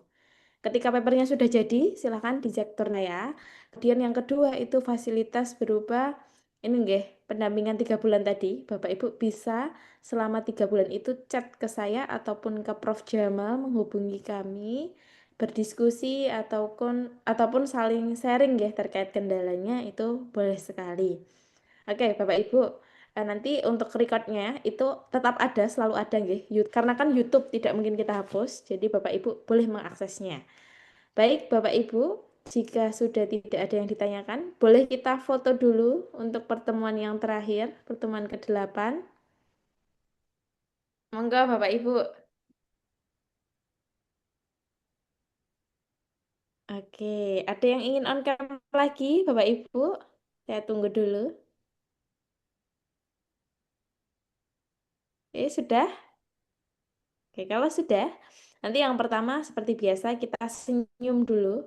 Ketika papernya sudah jadi, silahkan dicek ya. Kemudian yang kedua itu fasilitas berupa ini nggih, pendampingan 3 bulan tadi. Bapak Ibu bisa selama 3 bulan itu chat ke saya ataupun ke Prof. Jamal, menghubungi kami, berdiskusi ataupun saling sharing ya terkait kendalanya, itu boleh sekali. Oke, Bapak Ibu, nanti untuk recordnya itu tetap ada, selalu ada nggih. Karena kan YouTube tidak mungkin kita hapus, jadi Bapak Ibu boleh mengaksesnya. Baik, Bapak Ibu, jika sudah tidak ada yang ditanyakan, boleh kita foto dulu untuk pertemuan yang terakhir, pertemuan ke-8. Monggo Bapak Ibu. Oke, ada yang ingin on cam lagi Bapak Ibu? Saya tunggu dulu. Sudah? Oke, kalau sudah, nanti yang pertama seperti biasa kita senyum dulu,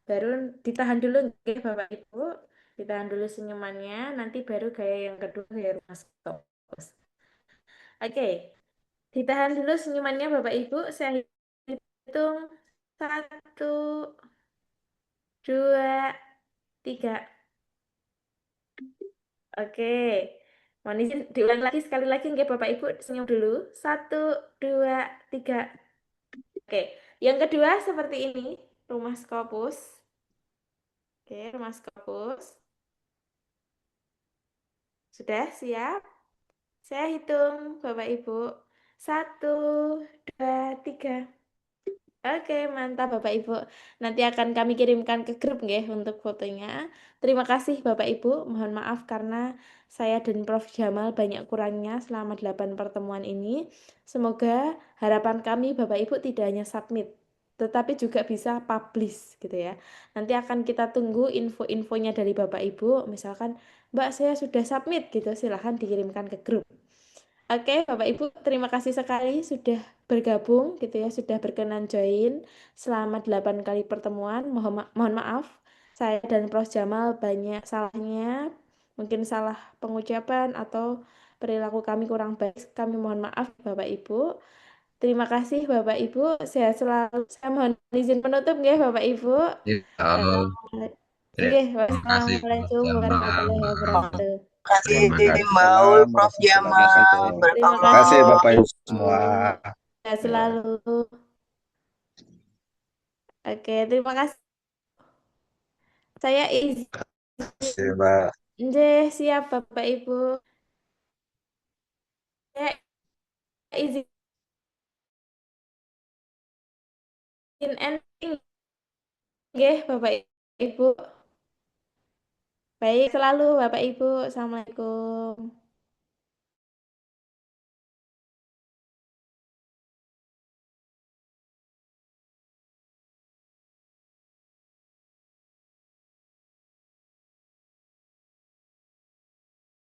baru ditahan dulu oke, Bapak Ibu, ditahan dulu senyumannya, nanti baru gaya yang kedua gaya rumah stopus. Oke, ditahan dulu senyumannya Bapak Ibu, saya hitung 1, 2, 3. Oke, mohon izin diulang lagi sekali lagi nggih Bapak Ibu senyum dulu. 1, 2, 3. Oke, yang kedua seperti ini, rumah Scopus. Oke, rumah Scopus. Sudah siap? Saya hitung Bapak Ibu. 1, 2, 3. Oke, mantap Bapak Ibu. Nanti akan kami kirimkan ke grup nggih untuk fotonya. Terima kasih Bapak Ibu. Mohon maaf karena saya dan Prof Jamal banyak kurangnya selama 8 pertemuan ini. Semoga harapan kami Bapak Ibu tidak hanya submit, tetapi juga bisa publish gitu ya. Nanti akan kita tunggu info-infonya dari Bapak Ibu. Misalkan, Mbak saya sudah submit gitu, silahkan dikirimkan ke grup. Oke, Bapak Ibu, terima kasih sekali sudah bergabung gitu ya, sudah berkenan join selama 8 kali pertemuan. Mohon maaf, saya dan Prof Jamal banyak salahnya, mungkin salah pengucapan atau perilaku kami kurang baik. Kami mohon maaf Bapak Ibu. Terima kasih Bapak Ibu. Saya selalu saya mohon izin penutup ya Bapak Ibu. Ya, Nggih, terima kasih wassalamualaikum Jamal, warahmatullahi maaf. wabarakatuh. Terima kasih Terima kasih. Maul, Waalaikumsalam Prof warahmatullahi Jamal, wabarakatuh. Terima Terima kasih kasih Bapak Bapak Ibu Ibu. semua. Saya Ya, selalu. Oke, terima kasih. Saya izin. kasih Mbak. Nggih, siap Bapak Ibu. Saya izin ending nggih Bapak Ibu. Baik selalu Bapak Ibu. Assalamualaikum.